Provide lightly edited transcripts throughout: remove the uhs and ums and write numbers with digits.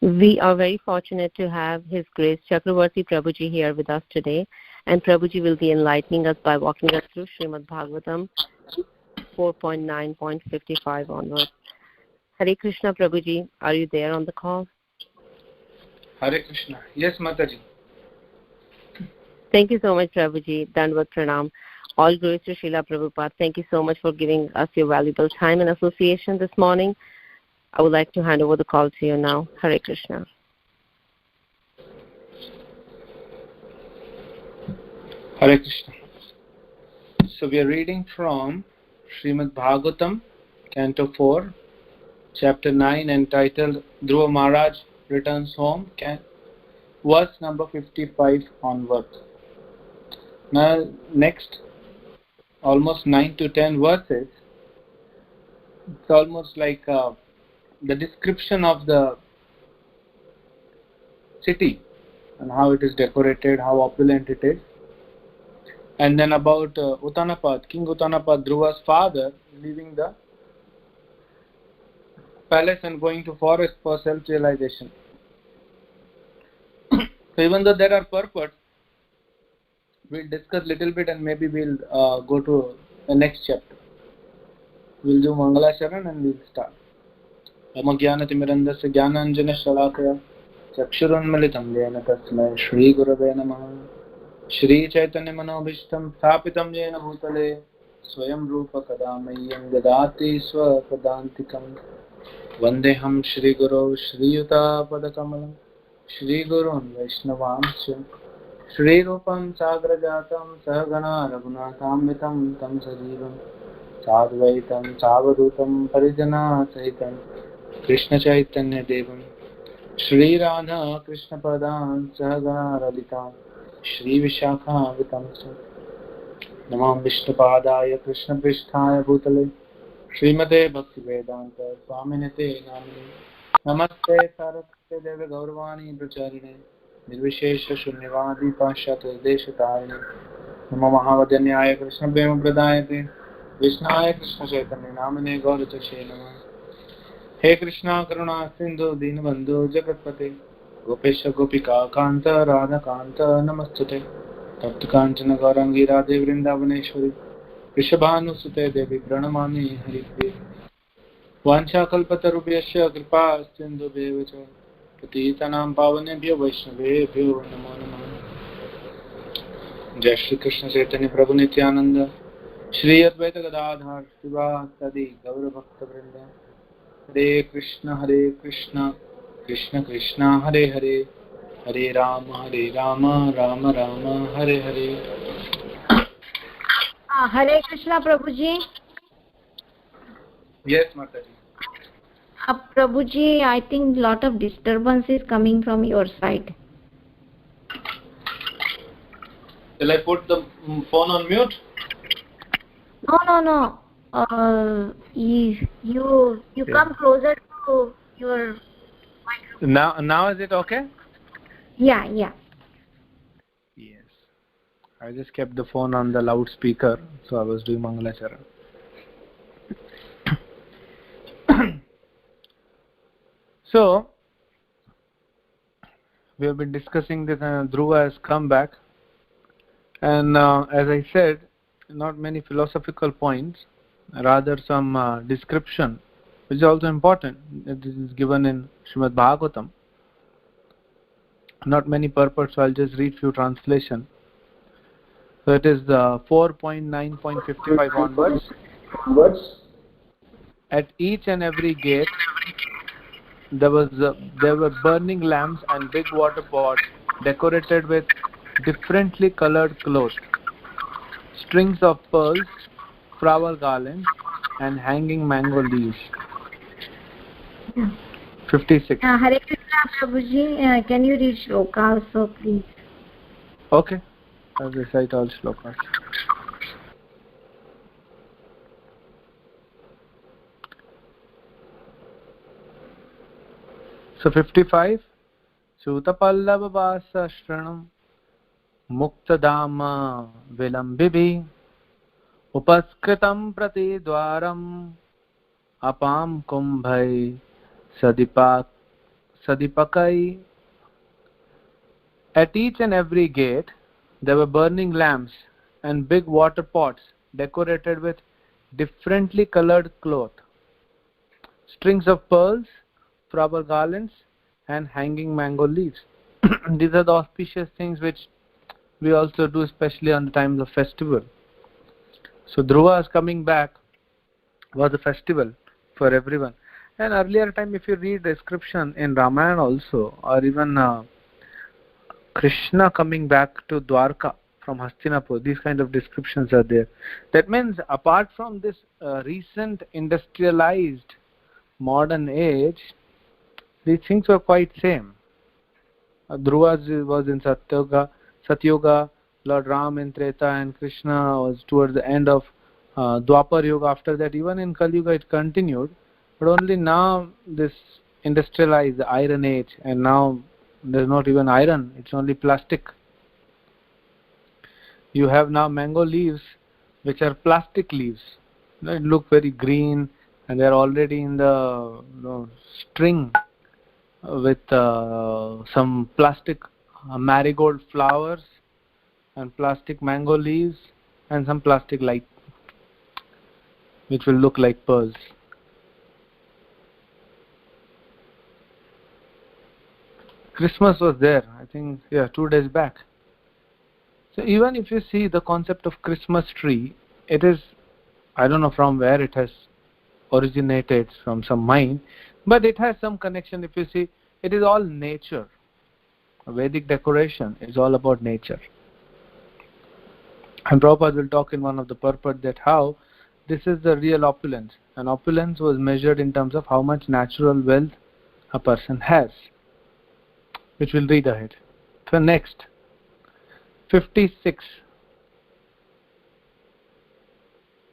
We are very fortunate to have His Grace Chakravarti Prabhuji here with us today, and Prabhuji will be enlightening us by walking us through Srimad Bhagavatam 4.9.55 onwards. Hare Krishna, Prabhuji, are you there on the call? Hare Krishna. Yes, Mataji. Thank you so much, Prabhuji. Dandvat Pranam. All glories to Srila Prabhupada. Thank you so much for giving us your valuable time and association this morning. I would like to hand over the call to you now. Hare Krishna. Hare Krishna. So we are reading from Srimad Bhagavatam, Canto 4, Chapter 9, entitled Dhruva Maharaj Returns Home, verse number 55 onwards. Now, next almost 9 to 10 verses, it's almost like the description of the city and how it is decorated, how opulent it is. And then about Uttanapad, King Uttanapad, Dhruva's father, leaving the palace and going to forest for self-realization. So even though there are purports, we'll discuss little bit and maybe we'll go to the next chapter. We'll do Mangala Sharan and we'll start. Amagyanatimmirandasya Jnananjana Shalakaya Chakshurunmalitam Yena Tasmai Shri Gurave Namaha Shri Chaitanya Manobhishtam Sthapitam Yena Bhutale Swayam Rupa Kadamayyam Dadati Swapadantikam Vandeham Shri Guru Shri Yuta Padakamalam Shri Gurun Vaishnavamsya Shri Rupam Sagrajatam Sahagana Raghunathamitam Tam Sajivam Sadvaitam Savadutam Parijana Sahitam Krishna Chaitanya Devam Shri Radha Krishna Padan Sahagana Radhitam Shri Vishakha Vitamsa Namam Vishnupadaya Krishna Pristhaya Bhutale Srimate Bhakti Vedanta Swaminate Namini Namaste Saraswate Deve Gaurvani Pracharine Nirvishesha Shunyavadi Pashyata Deshatarine Namo Mahavadanyaya Krishna Prema Pradayate Vishnaya Krishna Chaitanya Namine Gauratashe Namah He Krishna Karuna Sindhu Dinabandhu Jagatpate Gopesha Gopika Kanta Radha Kanta Namastute Tapta Kanchana Gaurangi Radhe Vrindavaneshwari Rishabhanu Sute Devi Pranamani Haripriya Vancha Kalpatarubhyasya Kripa Sindhu Bevacha Patitanam Pavanebhyo Vaishnavebhyo Namo Namah Jai Shri Krishna Chaitanya Prabhu Nityananda Shri Advaita Gadadhar Shiva Sadi Gaura Bhakta Vrinda Hare Krishna Krishna Krishna Hare Hare Hare Rama Rama Rama Hare Hare. Hare Krishna Prabhuji. Yes, Mataji. Prabhuji, I think lot of disturbance is coming from your side. Shall I put the phone on mute? No. You come closer to your microphone. Now is it okay? Yeah. Yes. I just kept the phone on the loudspeaker, so I was doing Mangala Charan. So, we have been discussing this and Dhruva has come back. And as I said, not many philosophical points, rather some description, which is also important. This is given in Srimad Bhagavatam. Not many purports, so I'll just read few translation. So it is the 4.9.55 onwards. At each and every gate, there were burning lamps and big water pots decorated with differently colored cloth, strings of pearls, flower garlands, and hanging mango leaves. 56. Hare Krishna Prabhuji, can you read shloka also, please? Okay, I'll recite all shlokas. So 55. Sutapallava vasa shranam muktadama vilambibi upaskritam prati dwaram apam kumbhai Sadipakai. At each and every gate there were burning lamps and big water pots decorated with differently colored cloth, strings of pearls, flower garlands, and hanging mango leaves. These are the auspicious things which we also do, especially on the times of festival. So Dhruva's coming back was a festival for everyone. And earlier time, if you read description in Ramayana also, or even Krishna coming back to Dwarka from Hastinapur, these kind of descriptions are there. That means apart from this recent industrialized modern age, these things were quite same. Dhruva was in Satyuga, Lord Ram in Treta, and Krishna was towards the end of Dwapar Yuga. After that, even in Kali Yuga it continued, but only now this industrialized the Iron Age, and now there's not even iron, it's only plastic. You have now mango leaves which are plastic leaves. They look very green and they're already in the string with some plastic marigold flowers and plastic mango leaves and some plastic light which will look like pearls. Christmas was there, I think, 2 days back. So even if you see the concept of Christmas tree, it is, I don't know from where it has originated, from some mind, but it has some connection. If you see, it is all nature. Vedic decoration is all about nature. And Prabhupada will talk in one of the purport that how this is the real opulence. And opulence was measured in terms of how much natural wealth a person has, which we'll read ahead. So next, 56.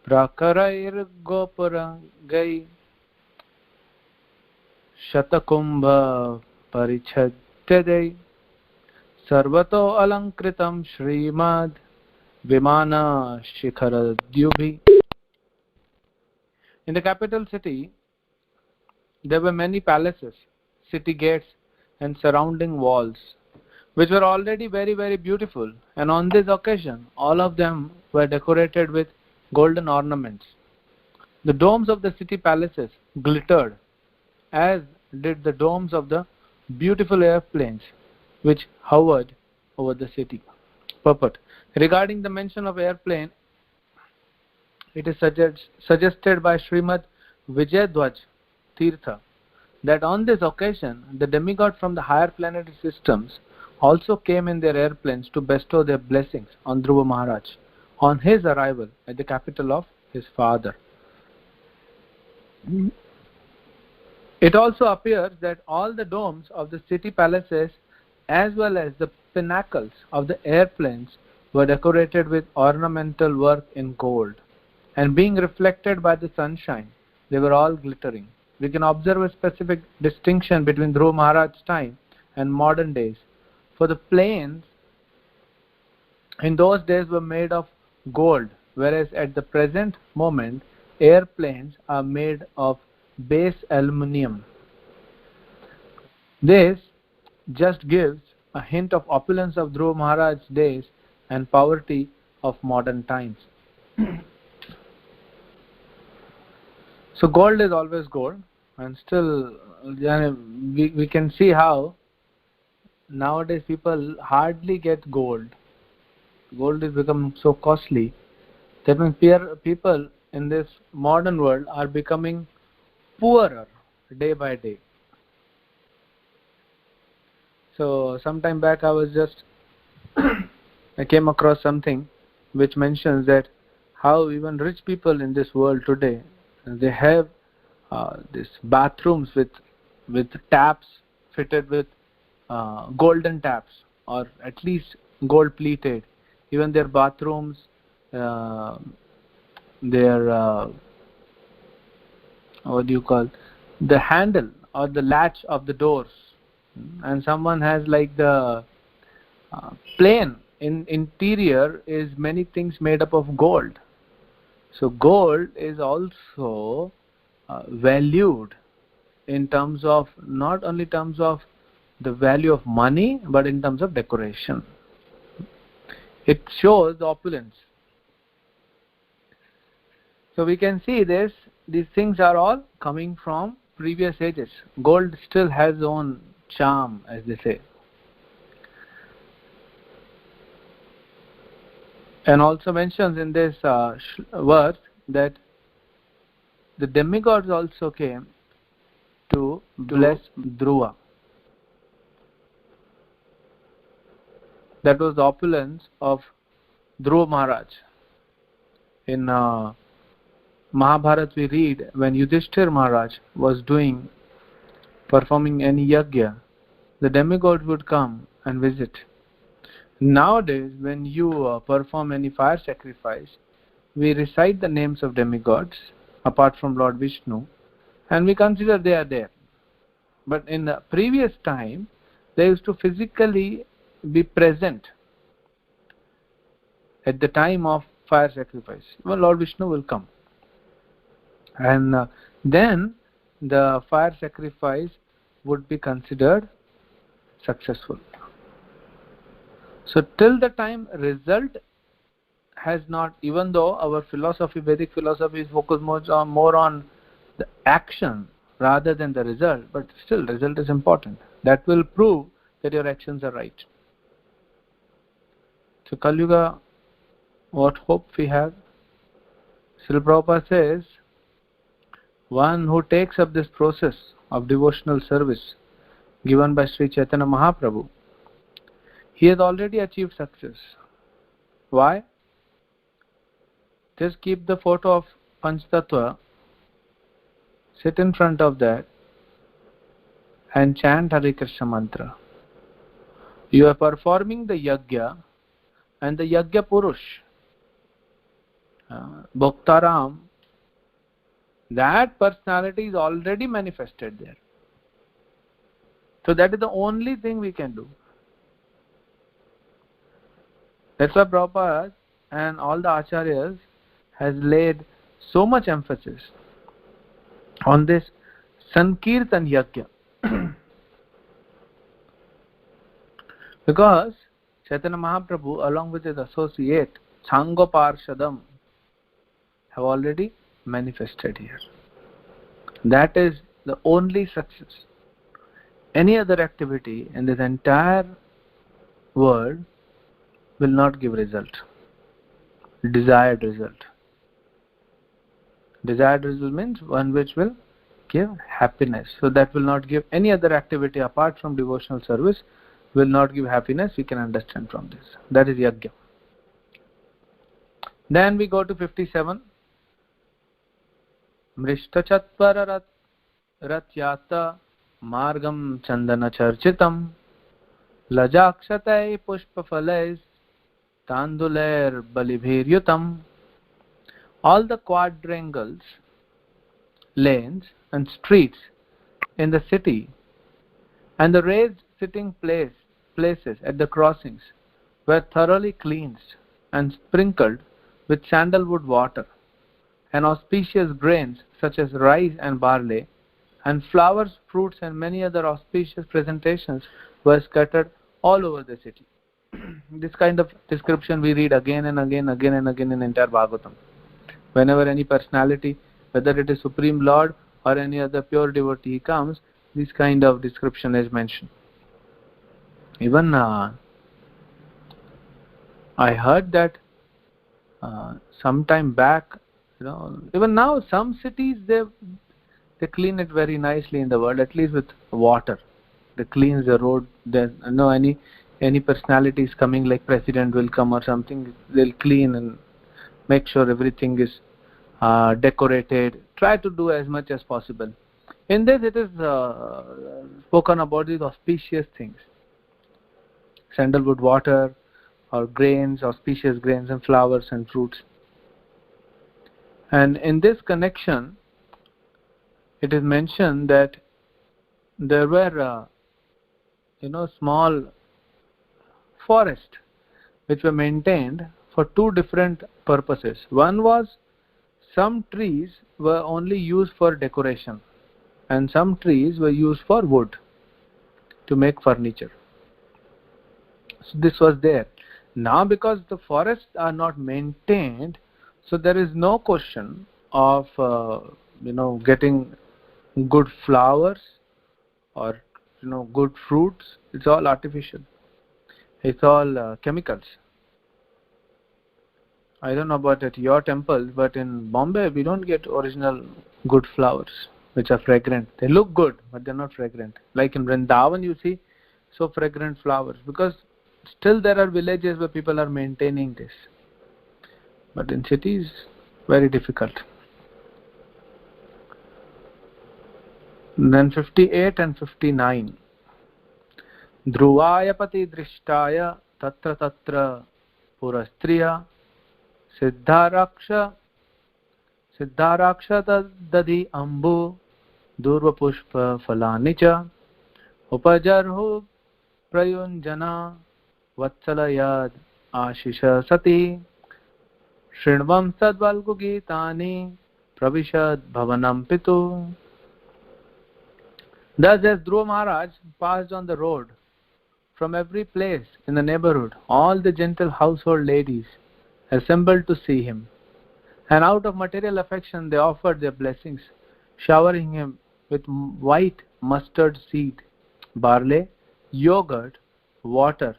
Prakarair gopura gai shatakumbha parichhadyadai sarvato alankritam shrimad vimana shikharadyubhi. In the capital city, there were many palaces, city gates, and surrounding walls, which were already very, very beautiful. And on this occasion, all of them were decorated with golden ornaments. The domes of the city palaces glittered, as did the domes of the beautiful airplanes which hovered over the city. Purport. Regarding the mention of airplane, it is suggested by Srimad Vijayadhwaj Tirtha that on this occasion, the demigod from the higher planetary systems also came in their airplanes to bestow their blessings on Dhruva Maharaj on his arrival at the capital of his father. It also appears that all the domes of the city palaces as well as the pinnacles of the airplanes were decorated with ornamental work in gold, and being reflected by the sunshine, they were all glittering. We can observe a specific distinction between Dhruva Maharaj's time and modern days. For the planes in those days were made of gold, whereas at the present moment airplanes are made of base aluminium. This just gives a hint of opulence of Dhruva Maharaj's days and poverty of modern times. So gold is always gold, and still we can see how nowadays people hardly get gold. Gold is becoming so costly. That means people in this modern world are becoming poorer day by day. So some time back I came across something which mentions that how even rich people in this world today, they have these bathrooms with taps fitted with golden taps, or at least gold plated. Even their bathrooms, their the handle or the latch of the doors, and someone has like the plane in interior is many things made up of gold. So gold is also valued in terms of, not only terms of the value of money, but in terms of decoration. It shows the opulence. So we can see this, these things are all coming from previous ages. Gold still has its own charm, as they say. And also mentions in this verse that the demigods also came to bless Dhruva. That was the opulence of Dhruva Maharaj. In Mahabharata we read, when Yudhishthir Maharaj was performing any yajna, the demigods would come and visit. Nowadays, when you perform any fire sacrifice, we recite the names of demigods, apart from Lord Vishnu, and we consider they are there. But in the previous time, they used to physically be present at the time of fire sacrifice. Well, Lord Vishnu will come. And then the fire sacrifice would be considered successful. So till the time result has not, even though our philosophy, Vedic philosophy, is focused more on the action rather than the result, but still result is important. That will prove that your actions are right. So Kali Yuga, what hope we have? Srila Prabhupada says, one who takes up this process of devotional service given by Sri Chaitanya Mahaprabhu, he has already achieved success. Why? Just keep the photo of Panchtattva, sit in front of that and chant Hare Krishna mantra. You are performing the yajna, and the yajna purush, Bhoktaram, that personality is already manifested there. So that is the only thing we can do. That's why Prabhupada and all the Acharyas has laid so much emphasis on this Sankirtan Yajna. Because Chaitanya Mahaprabhu, along with his associate Sangha Parshadam, have already manifested here. That is the only success. Any other activity in this entire world will not give result. Desired result. Desired result means one which will give happiness. So that will not give, any other activity apart from devotional service will not give happiness. We can understand from this. That is yajna. Then we go to 57. Mrishtachatpara ratyata margam chandana charchitam lajakshatai pushpafalais tanduler balibhiryutam. All the quadrangles, lanes and streets in the city and the raised sitting places at the crossings were thoroughly cleansed and sprinkled with sandalwood water, and auspicious grains such as rice and barley, and flowers, fruits, and many other auspicious presentations were scattered all over the city. This kind of description we read again and again in entire Bhagavatam. Whenever any personality, whether it is Supreme Lord or any other pure devotee comes, this kind of description is mentioned. Even I heard that some time back, even now some cities they clean it very nicely in the world, at least with water. They clean the road. There's any personality is coming, like president will come or something, they'll clean and make sure everything is decorated. Try to do as much as possible. In this it is spoken about these auspicious things. Sandalwood water or grains, auspicious grains and flowers and fruits. And in this connection, it is mentioned that there were small forests which were maintained for two different purposes. One was, some trees were only used for decoration. and some trees were used for wood to make furniture. So this was there. Now because the forests are not maintained, so there is no question of getting good flowers or good fruits. It's all artificial. It's all chemicals. I don't know about at your temple, but in Bombay we don't get original good flowers which are fragrant. They look good, but they're not fragrant. Like in Vrindavan you see so fragrant flowers, because still there are villages where people are maintaining this. But in cities, very difficult. Then 58 and 59. Dhruvaya pati drishtaya tatra tatra purastriya siddharaksha dadi ambu durva pushpa falanicha upajarhu prayunjana vatsalayad ashisha sati shrinvam sadvalgu gitani pravishad bhavanam pitu. Thus as Dhruva Maharaj passed on the road, from every place in the neighborhood all the gentle household ladies assembled to see him, and out of material affection they offered their blessings, showering him with white mustard seed, barley, yogurt, water,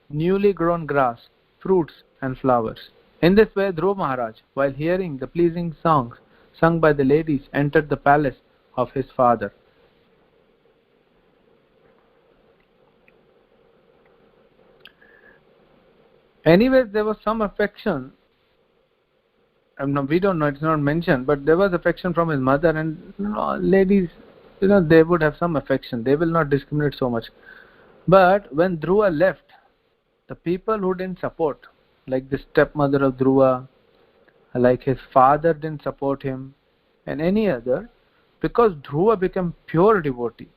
newly grown grass, fruits and flowers. In this way Dhruva Maharaj, while hearing the pleasing songs sung by the ladies, entered the palace of his father. Anyways, there was some affection. We don't know, it's not mentioned, but there was affection from his mother, and ladies, they would have some affection. They will not discriminate so much. But when Dhruva left, the people who didn't support, like the stepmother of Dhruva, like his father didn't support him, and any other, because Dhruva became pure devotee.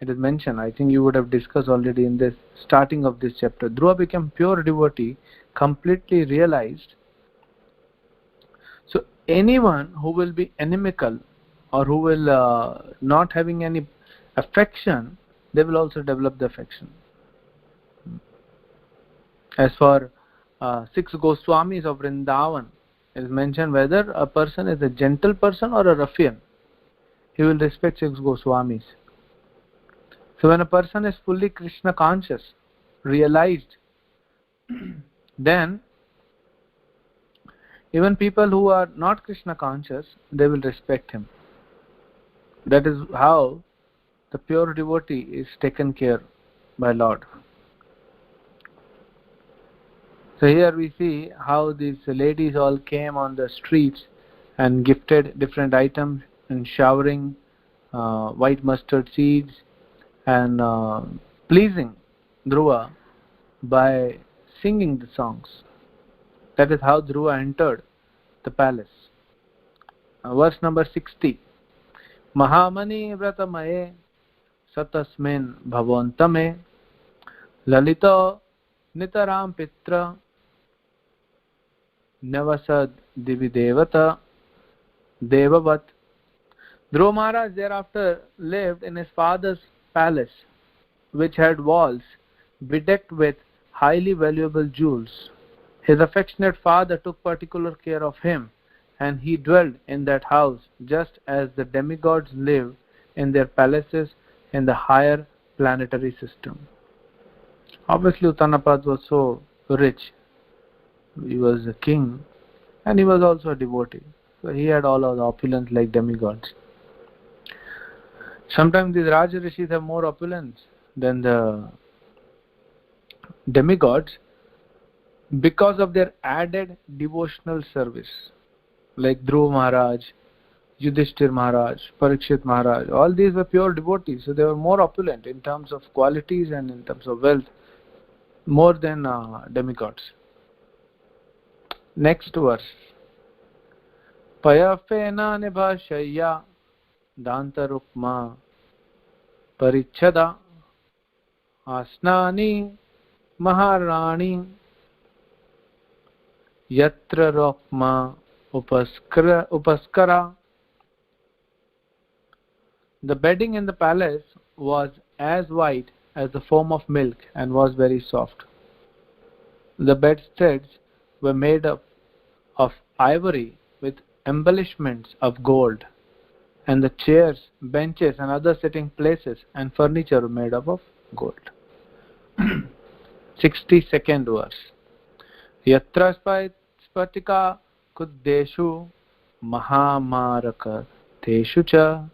It is mentioned, I think you would have discussed already in this starting of this chapter. Dhruva became pure devotee, completely realized. So anyone who will be inimical or who will not having any affection, they will also develop the affection. As for 6 Goswamis of Vrindavan, it is mentioned whether a person is a gentle person or a ruffian, he will respect 6 Goswamis. So when a person is fully Krishna conscious, realized, then even people who are not Krishna conscious, they will respect him. That is how the pure devotee is taken care by Lord. So here we see how these ladies all came on the streets and gifted different items and showering white mustard seeds and pleasing Dhruva by singing the songs. That is how Dhruva entered the palace. Verse number 60. Mahamani Vratamaye Satasmin Bhavantame Lalito Nitaram Pitra Navasad Dividevata Devavat. Dhruva Maharaj thereafter lived in his father's palace, which had walls bedecked with highly valuable jewels. His affectionate father took particular care of him, and he dwelt in that house just as the demigods live in their palaces in the higher planetary system. Obviously Uttanapad was so rich. He was a king and he was also a devotee. So he had all of the opulence like demigods. Sometimes these Raja Rishis have more opulence than the demigods because of their added devotional service. Like Dhruva Maharaj, Yudhishthir Maharaj, Parikshit Maharaj, all these were pure devotees, so they were more opulent in terms of qualities and in terms of wealth, more than demigods. Next verse. Payafena nibhashaya dantarukma parichada asnani maharani yatra rokma upaskara The bedding in the palace was as white as the foam of milk and was very soft. The bedsteads were made up of ivory with embellishments of gold, and the chairs, benches, and other sitting places and furniture were made up of gold. 62nd verse. Yatra spatika kuddeshu mahamaraka teshu cha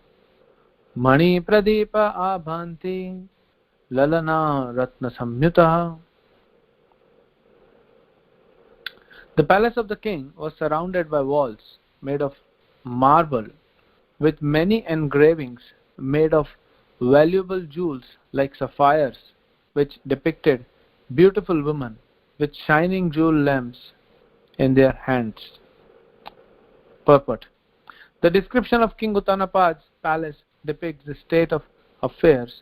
mani pradeepa abhanti lalana ratna samyuta. The palace of the king was surrounded by walls made of marble with many engravings made of valuable jewels like sapphires, which depicted beautiful women with shining jewel lamps in their hands. Purport. The description of King Uttanapad's palace depicts the state of affairs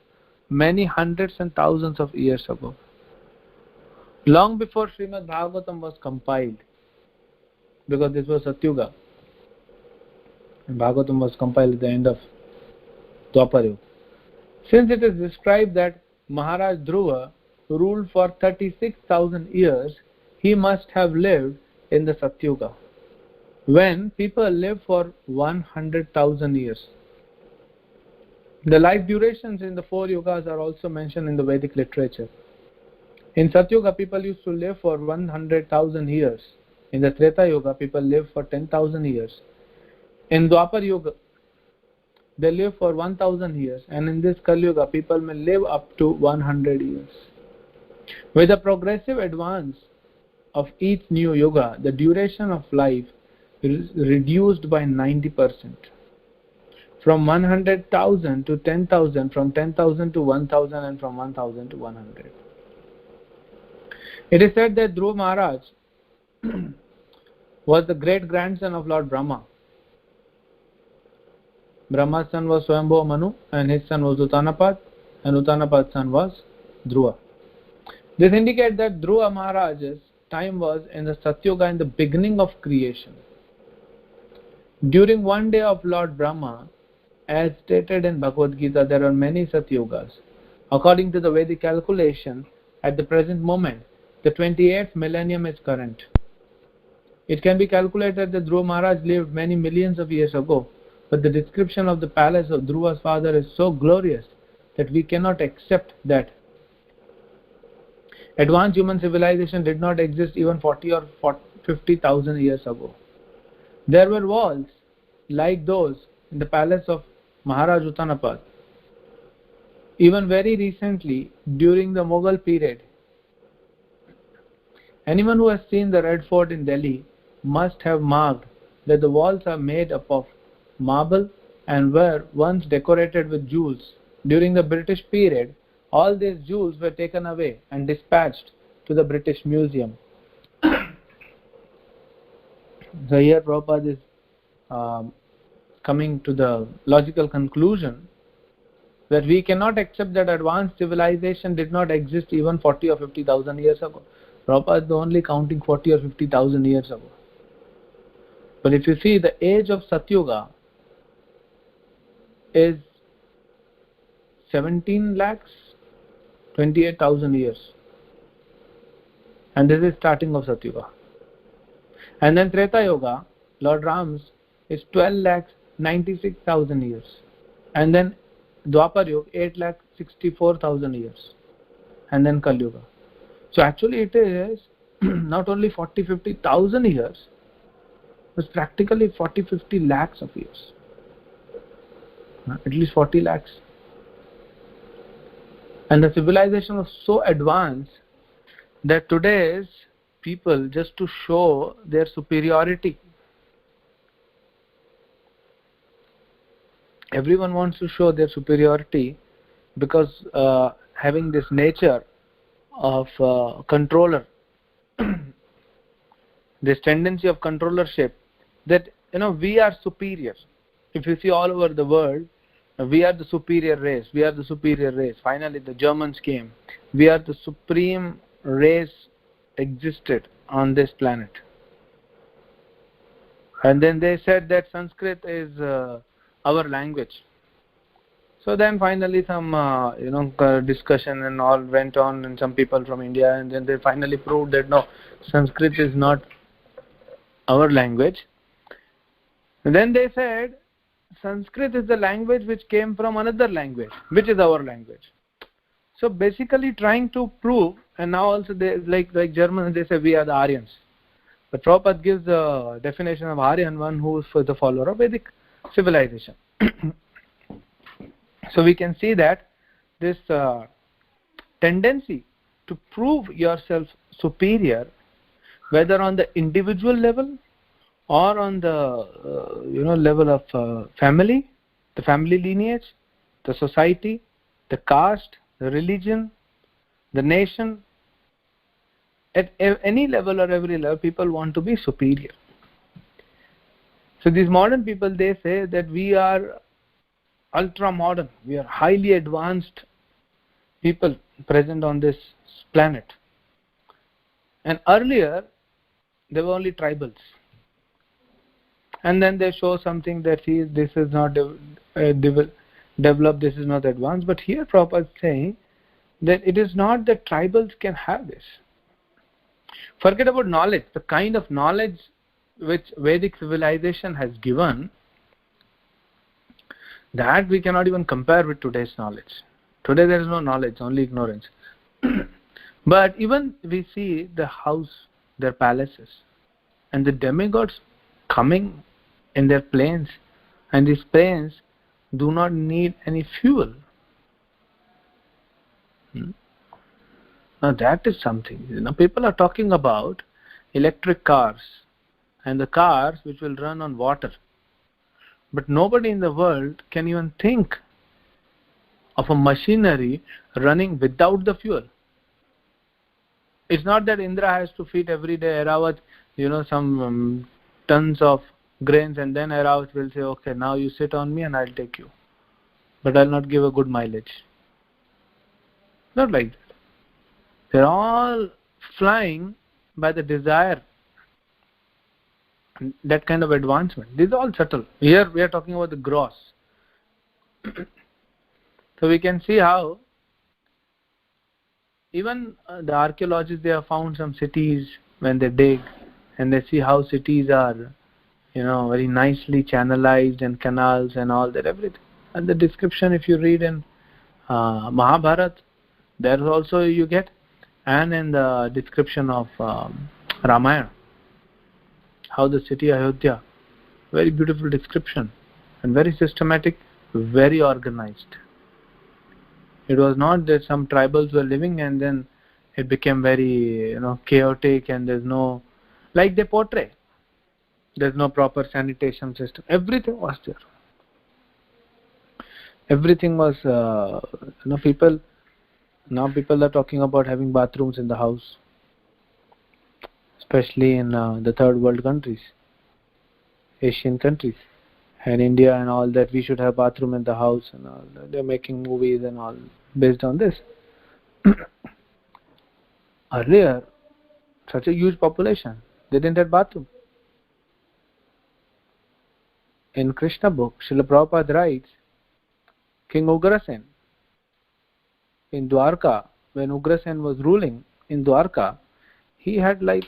many hundreds and thousands of years ago. Long before Srimad Bhagavatam was compiled, because this was Satyuga, and Bhagavatam was compiled at the end of Dwapar Yuga. Since it is described that Maharaj Dhruva ruled for 36,000 years, he must have lived in the Satyuga, when people live for 100,000 years. The life durations in the 4 yugas are also mentioned in the Vedic literature. In Satyuga, people used to live for 100,000 years. In the Treta Yuga, people live for 10,000 years. In Dwapar Yuga, they live for 1,000 years. And in this Kali Yuga, people may live up to 100 years. With the progressive advance of each new yuga, the duration of life is reduced by 90%. From 100,000 to 10,000, from 10,000 to 1,000, and from 1,000 to 100. It is said that Dhruva Maharaj was the great-grandson of Lord Brahma. Brahma's son was Swayambhuva Manu, and his son was Uttanapad, and Uttanapad's son was Dhruva. This indicates that Dhruva Maharaj's time was in the Satyuga, in the beginning of creation. During one day of Lord Brahma, as stated in Bhagavad Gita, there are many Satyugas. According to the Vedic calculation, at the present moment, the 28th millennium is current. It can be calculated that Dhruva Maharaj lived many millions of years ago, but the description of the palace of Dhruva's father is so glorious that we cannot accept that advanced human civilization did not exist even 40 or 50,000 years ago. There were walls like those in the palace of Maharaj Uttanapad. Even very recently, during the Mughal period, anyone who has seen the Red Fort in Delhi must have marked that the walls are made up of marble and were once decorated with jewels. During the British period, all these jewels were taken away and dispatched to the British Museum. So here Prabhupada is coming to the logical conclusion that we cannot accept that advanced civilization did not exist even 40 or 50,000 years ago. Prabhupada is only counting 40 or 50,000 years ago. But if you see, the age of Satyuga is 17 lakhs 28,000 years, and this is starting of Satyuga. And then Treta Yuga, Lord Ram's, is 12 lakhs 96,000 years, and then Dwapar Yuga 8 lakhs 64,000 years, and then Kali Yuga. So actually it is not only 40-50,000 years, it's practically 40-50 lakhs of years, at least 40 lakhs. And the civilization was so advanced that today's people, just to show their superiority, everyone wants to show their superiority because having this nature of controller, this tendency of controllership, that we are superior. If you see all over the world, we are the superior race, we are the superior race. Finally the Germans came. We are the supreme race existed on this planet. And then they said that Sanskrit is our language. So then finally some discussion and all went on, and some people from India, and then they finally proved that no, Sanskrit is not our language. And then they said Sanskrit is the language which came from another language, which is our language. So basically trying to prove, and now also they like Germans, they say we are the Aryans. But Prabhupada gives the definition of Aryan, one who is for the follower of Vedic civilization. So we can see that this tendency to prove yourself superior, whether on the individual level or on the level of family, the family lineage, the society, the caste, the religion, the nation, at any level or every level, people want to be superior. So these modern people, they say that we are ultra modern, we are highly advanced people present on this planet. And earlier, they were only tribals. And then they show something that this is not developed, this is not advanced. But here Prabhupada is saying that it is not that tribals can have this. Forget about knowledge, the kind of knowledge which Vedic civilization has given, that we cannot even compare with today's knowledge. Today there is no knowledge, only ignorance. But even we see the house, their palaces, and the demigods coming in their planes, and these planes do not need any fuel. Now that is something. People are talking about electric cars and the cars which will run on water. But nobody in the world can even think of a machinery running without the fuel. It's not that Indra has to feed every day Airavati, some tons of grains, and then Airavati will say, okay, now you sit on me and I'll take you. But I'll not give a good mileage. Not like that. They're all flying by the desire, that kind of advancement. These are all subtle. Here we are talking about the gross. So we can see how even the archaeologists, they have found some cities when they dig, and they see how cities are, very nicely channelized, and canals and all that, everything. And the description, if you read in Mahabharata, there also you get, and in the description of Ramayana, how the city Ayodhya, very beautiful description, and very systematic, very organized. It was not that some tribals were living and then it became very chaotic, and there's no, like they portray, there's no proper sanitation system. Everything was there. Everything was people. Now people are talking about having bathrooms in the house, especially in the third world countries, Asian countries, and India and all that. We should have bathroom in the house and all. They're making movies and all based on this. Earlier, such a huge population, they didn't have bathroom. In Krishna book, Srila Prabhupada writes, King Ugrasen in Dwarka, when Ugrasen was ruling in Dwarka, he had like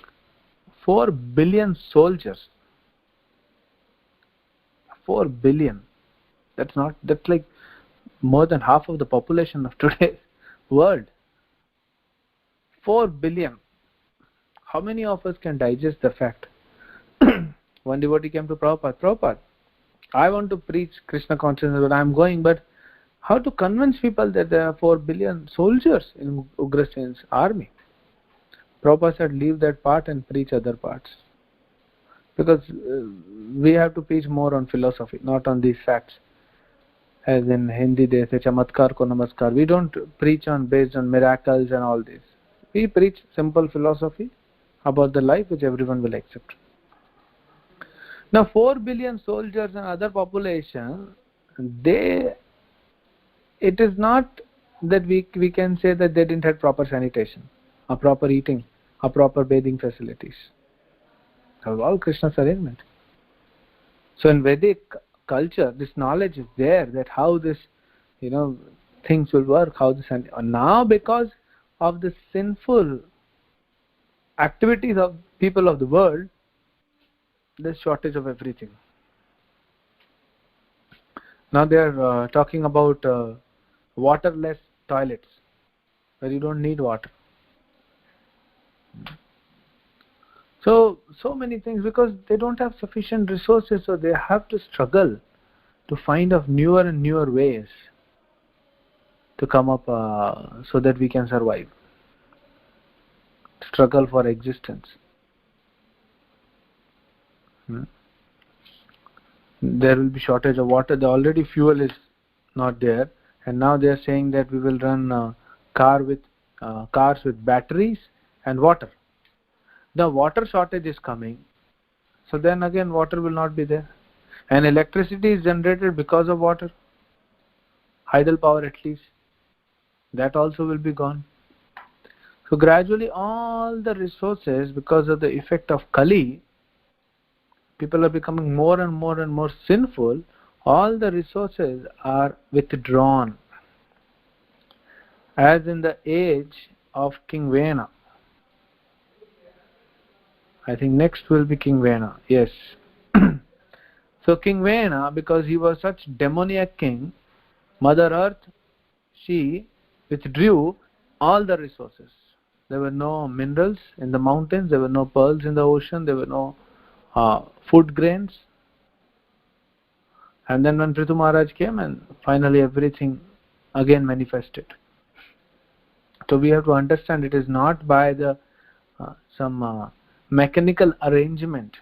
4 billion soldiers. 4 billion. That's like more than half of the population of today's world. 4 billion. How many of us can digest the fact? One devotee came to Prabhupada. Prabhupada, I want to preach Krishna consciousness, but I am going, but how to convince people that there are 4 billion soldiers in Ugrasen's army? Prabhupada said, leave that part and preach other parts. Because we have to preach more on philosophy, not on these facts. As in Hindi they say, Chamatkar ko namaskar. We don't preach based on miracles and all this. We preach simple philosophy about the life which everyone will accept. Now 4 billion soldiers and other population, it is not that we can say that they didn't have proper sanitation, or proper eating, or proper bathing facilities. That was all Krishna's arrangement. So in Vedic culture, this knowledge is there, that how this things will work, how this. And now, because of the sinful activities of people of the world, there's shortage of everything. Now they are talking about waterless toilets, where you don't need water. So many things, because they don't have sufficient resources, so they have to struggle to find of newer and newer ways to come up so that we can survive. Struggle for existence. There will be shortage of water. The already fuel is not there, and now they are saying that we will run cars with batteries and water. The water shortage is coming, so then again water will not be there, and electricity is generated because of water, idle power at least, that also will be gone. So gradually all the resources, because of the effect of Kali, people are becoming more and more and more sinful, all the resources are withdrawn, as in the age of King Vena. I think next will be King Vena, yes. So King Vena, because he was such demoniac king, Mother Earth, she withdrew all the resources. There were no minerals in the mountains, there were no pearls in the ocean, there were no food grains. And then when Prithu Maharaj came, and finally everything again manifested. So we have to understand, it is not by the some mechanical arrangement,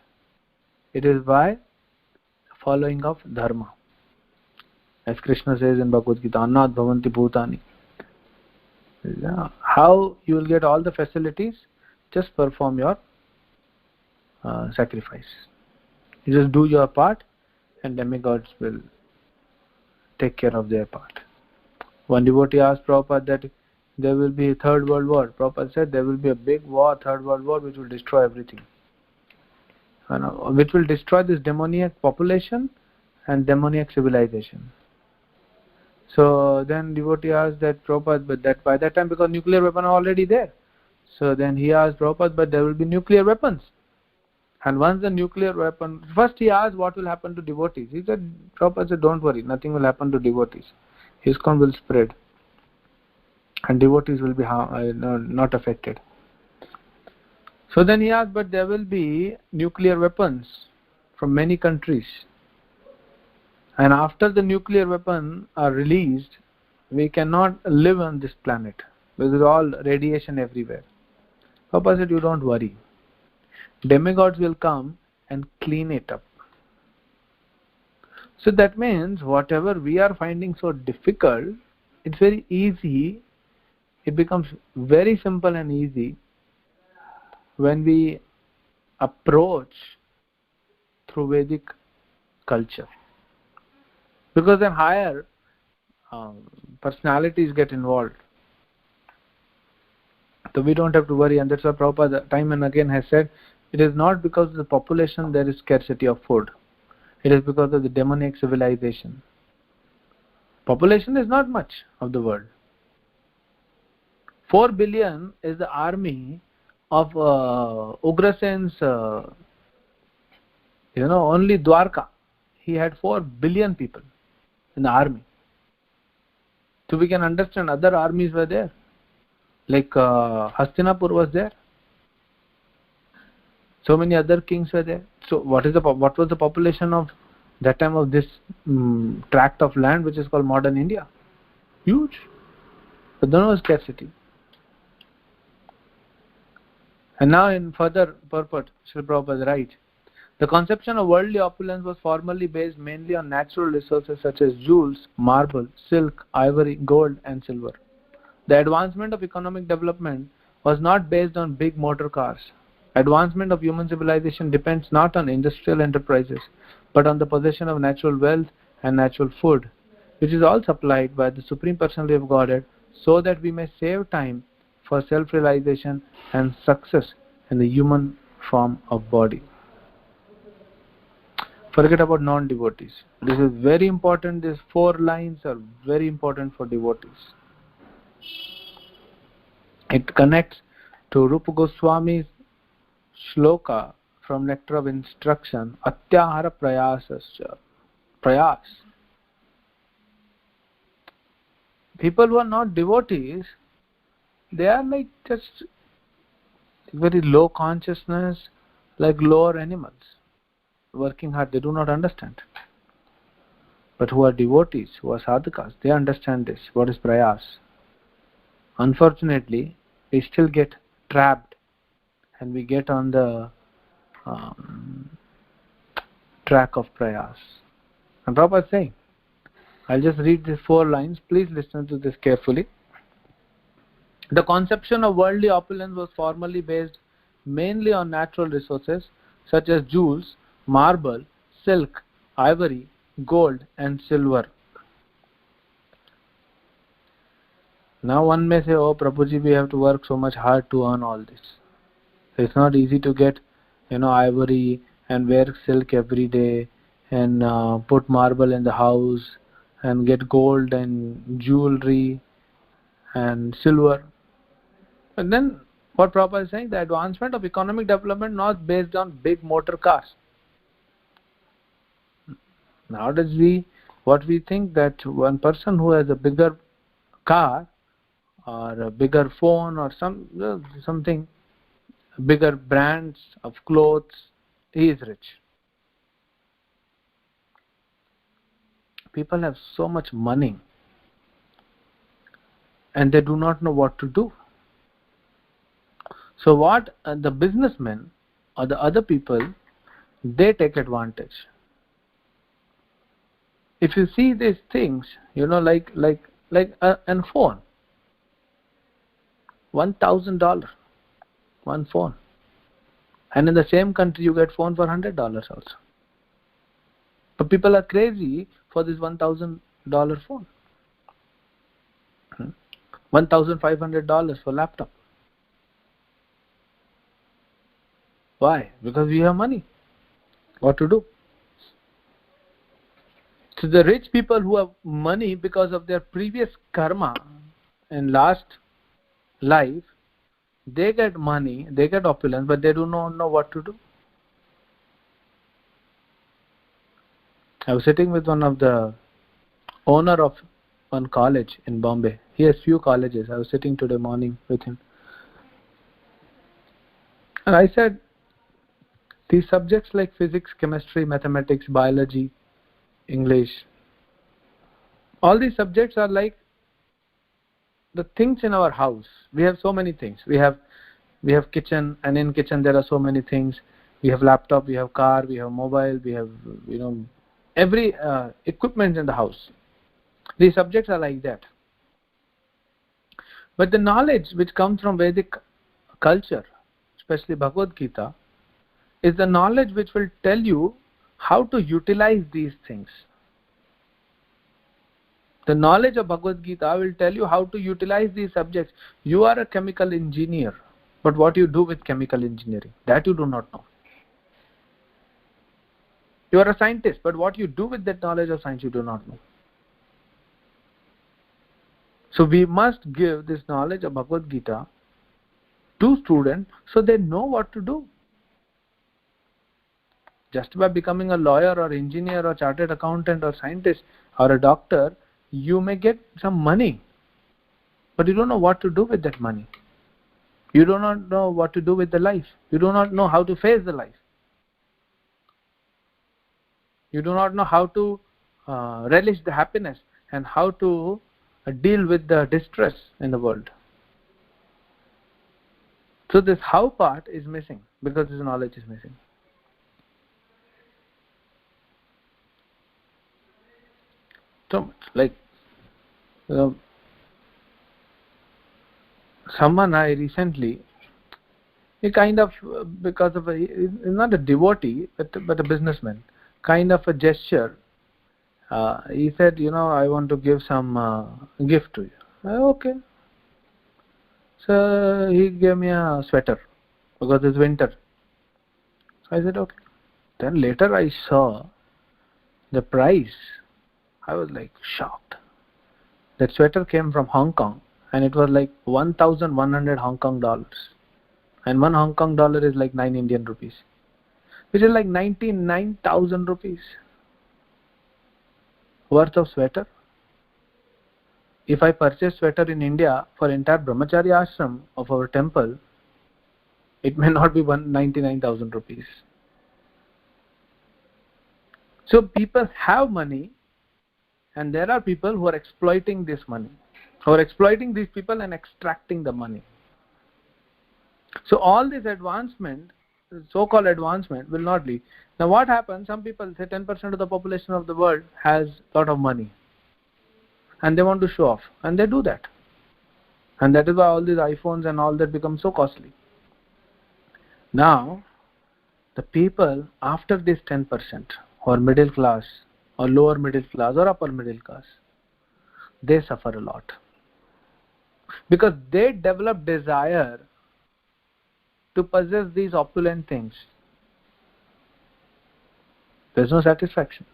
it is by following of dharma. As Krishna says in Bhagavad Gita, Annat Bhavanti Bhutani. How you will get all the facilities? Just perform your sacrifice. You just do your part, and demigods will take care of their part. One devotee asked Prabhupada that there will be a third world war. Prabhupada said there will be a big war, third world war, which will destroy everything. Which will destroy this demoniac population and demoniac civilization. So then devotee asked that Prabhupada, but that by that time, because nuclear weapons are already there. So then he asked Prabhupada, but there will be nuclear weapons. And once the nuclear weapon, first he asked what will happen to devotees. He said, Prabhupada said, don't worry, nothing will happen to devotees. ISKCON will spread. And devotees will be not affected. So then he asked, but there will be nuclear weapons from many countries. And after the nuclear weapons are released, we cannot live on this planet. There is all radiation everywhere. Prabhupada said, you don't worry. Demigods will come and clean it up. So that means whatever we are finding so difficult, it's very easy. It becomes very simple and easy when we approach through Vedic culture. Because then higher personalities get involved. So we don't have to worry, and that's why Prabhupada time and again has said, it is not because of the population there is scarcity of food. It is because of the demonic civilization. Population is not much of the world. 4 billion is the army of Ugrasen's, only Dwarka. He had 4 billion people in the army. So we can understand other armies were there. Like Hastinapur was there. So many other kings were there. So what was the population of that time of this tract of land which is called modern India? Huge. But there was scarcity. And now in further purport, Srila Prabhupada writes, the conception of worldly opulence was formerly based mainly on natural resources such as jewels, marble, silk, ivory, gold and silver. The advancement of economic development was not based on big motor cars. Advancement of human civilization depends not on industrial enterprises, but on the possession of natural wealth and natural food, which is all supplied by the Supreme Personality of Godhead, so that we may save time for self-realization and success in the human form of body. Forget about non-devotees. This is very important. These 4 lines are very important for devotees. It connects to Rupa Goswami's shloka from Nectar of Instruction, Atyahara Prayasascha. Prayas. People who are not devotees, they are like just very low consciousness, like lower animals, working hard. They do not understand. But who are devotees, who are sadhakas, they understand this. What is prayas? Unfortunately, we still get trapped and we get on the track of prayas. And Prabhupada is saying, I'll just read these 4 lines. Please listen to this carefully. The conception of worldly opulence was formerly based mainly on natural resources such as jewels, marble, silk, ivory, gold and silver. Now one may say, oh Prabhuji, we have to work so much hard to earn all this. It's not easy to get, ivory and wear silk every day and put marble in the house and get gold and jewelry and silver. And then what Prabhupada is saying, the advancement of economic development not based on big motor cars. Nowadays what we think that one person who has a bigger car or a bigger phone or something, bigger brands of clothes, he is rich. People have so much money and they do not know what to do. So what the businessmen or the other people, they take advantage. If you see these things, like a phone, $1,000, one phone, and in the same country you get phone for $100 also. But people are crazy for this $1,000 phone, $1,500 for laptop. Why? Because we have money. What to do? So the rich people who have money because of their previous karma in last life, they get money, they get opulence, but they do not know what to do. I was sitting with one of the owner of one college in Bombay. He has few colleges. I was sitting today morning with him. And I said, these subjects like physics, chemistry, mathematics, biology, English, all these subjects are like the things in our house. We have so many things. We have kitchen, and in kitchen there are so many things. We have laptop, we have car, we have mobile, we have every equipment in the house. These subjects are like that. But the knowledge which comes from Vedic culture, especially Bhagavad Gita, is the knowledge which will tell you how to utilize these things. The knowledge of Bhagavad Gita will tell you how to utilize these subjects. You are a chemical engineer, but what you do with chemical engineering, that you do not know. You are a scientist, but what you do with that knowledge of science, you do not know. So we must give this knowledge of Bhagavad Gita to students so they know what to do. Just by becoming a lawyer or engineer or chartered accountant or scientist or a doctor, you may get some money, but you don't know what to do with that money. You do not know what to do with the life. You do not know how to face the life. You do not know how to relish the happiness and how to deal with the distress in the world. So this how part is missing because this knowledge is missing. So much. Like someone I recently, he kind of, because of he's not a devotee but a businessman, kind of a gesture, he said, I want to give some gift to you. Okay. So he gave me a sweater because it's winter. So I said okay. Then later I saw The price, I was like shocked. That sweater came from Hong Kong and it was like 1,100 Hong Kong dollars. And 1 Hong Kong dollar is like 9 Indian rupees, which is like 99,000 rupees worth of sweater. If I purchase sweater in India for entire Brahmacharya ashram of our temple, it may not be 99,000 rupees. So people have money, and there are people who are exploiting this money, who are exploiting these people and extracting the money. So all this advancement, so-called advancement, will not lead. Now what happens, some people say 10% of the population of the world has a lot of money and they want to show off, and they do that. And that is why all these iPhones and all that become so costly. Now, the people after this 10%, or middle class, or lower middle class, or upper middle class, they suffer a lot. Because they develop desire to possess these opulent things. There's no satisfaction.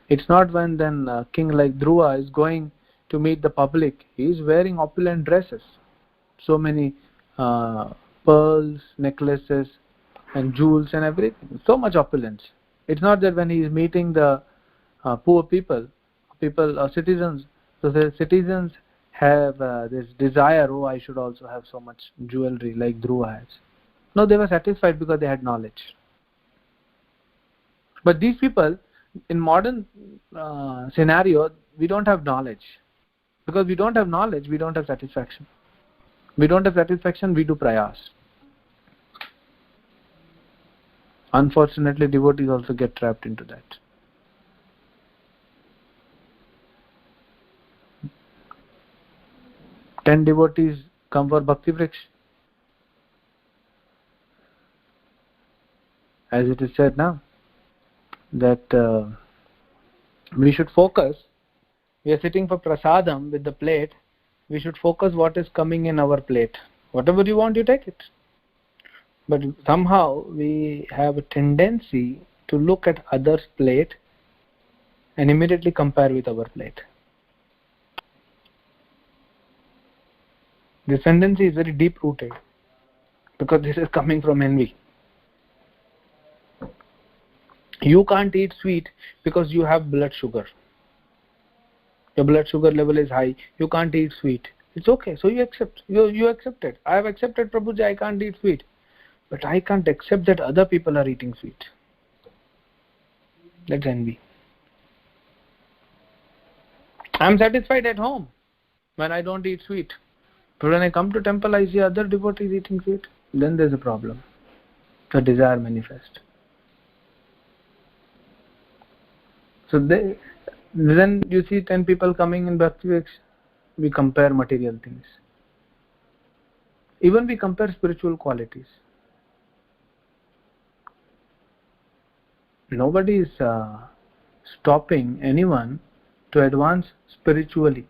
It's not when then king like Dhruva is going to meet the public, he is wearing opulent dresses, so many pearls, necklaces and jewels and everything, so much opulence. It's not that when he is meeting the poor people citizens, so the citizens have this desire, oh, I should also have so much jewelry like Dhruva has. No, they were satisfied because they had knowledge. But these people, in modern scenario, we don't have knowledge. Because we don't have knowledge, we don't have satisfaction. We don't have satisfaction, we do prayas. Unfortunately, devotees also get trapped into that. Ten devotees come for Bhakti Vriksha. As it is said now, that we should focus. We are sitting for prasadam with the plate. We should focus what is coming in our plate. Whatever you want, you take it. But somehow we have a tendency to look at others' plate and immediately compare with our plate. This tendency is very deep rooted because this is coming from envy. You can't eat sweet because you have blood sugar. Your blood sugar level is high. You can't eat sweet. It's okay. So you accept. You accept it. I have accepted, Prabhuji, I can't eat sweet. But I can't accept that other people are eating sweet. That's envy. I'm satisfied at home when I don't eat sweet. But when I come to temple, I see other devotees eating sweet. Then there's a problem. The desire manifests. So then you see 10 people coming in Bhakti Vriksha, we compare material things. Even we compare spiritual qualities. Nobody is stopping anyone to advance spiritually.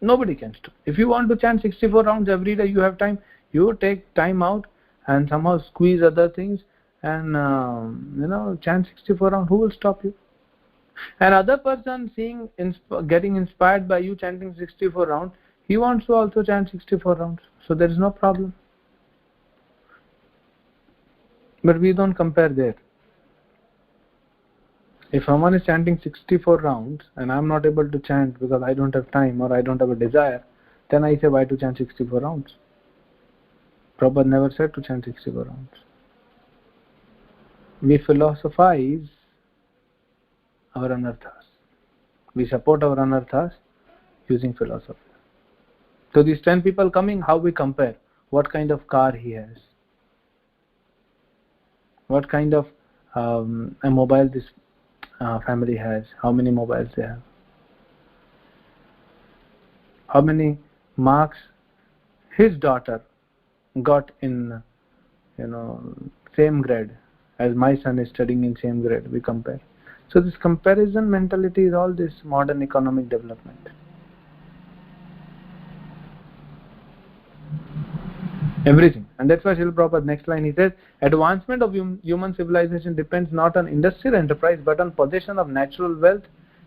Nobody can stop. If you want to chant 64 rounds every day, you have time, you take time out and somehow squeeze other things and chant 64 rounds. Who will stop you? Another person getting inspired by you chanting 64 rounds, he wants to also chant 64 rounds. So there is no problem. But we don't compare there. If someone is chanting 64 rounds and I am not able to chant because I don't have time or I don't have a desire, then I say, why to chant 64 rounds? Prabhupada never said to chant 64 rounds. We philosophize our anarthas. We support our anarthas using philosophy. So these 10 people coming, how we compare? What kind of car he has? What kind of a mobile this family has? How many mobiles they have? How many marks his daughter got in same grade as my son is studying in same grade? We compare. So this comparison mentality is all this modern economic development. Everything. And that's why Srila Prabhupada, next line, he says, advancement of human civilization depends not on industrial enterprise but on possession of natural wealth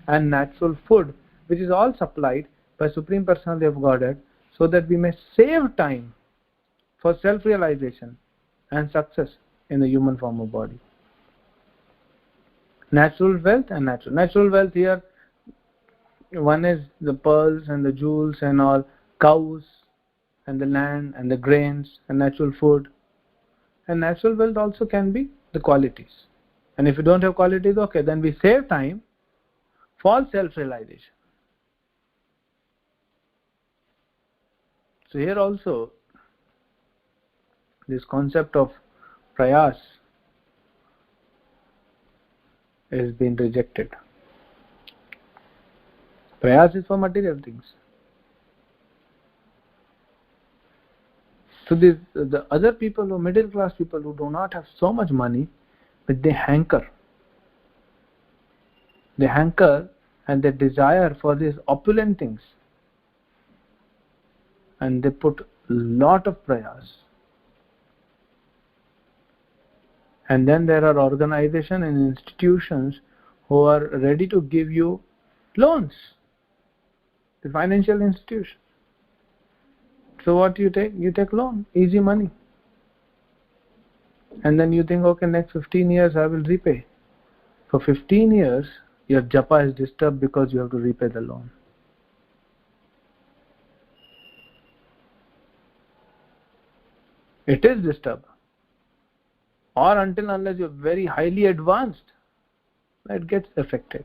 and natural food, which is all supplied by Supreme Personality of Godhead, so that we may save time for self-realization and success in the human form of body. Natural wealth and natural wealth here, one is the pearls and the jewels and all, cows and the land and the grains and natural food. And natural wealth also can be the qualities. And if you don't have qualities, okay, then we save time for self-realization. So here also, this concept of prayas has been rejected. Prayas is for material things. So the other people, who middle class people who do not have so much money, but they hanker. They hanker and they desire for these opulent things. And they put a lot of prayas. And then there are organizations and institutions who are ready to give you loans. The financial institution. So what do you take? You take loan, easy money. And then you think, okay, next 15 years I will repay. For 15 years, your japa is disturbed because you have to repay the loan. It is disturbed. Or until unless you are very highly advanced, it gets affected.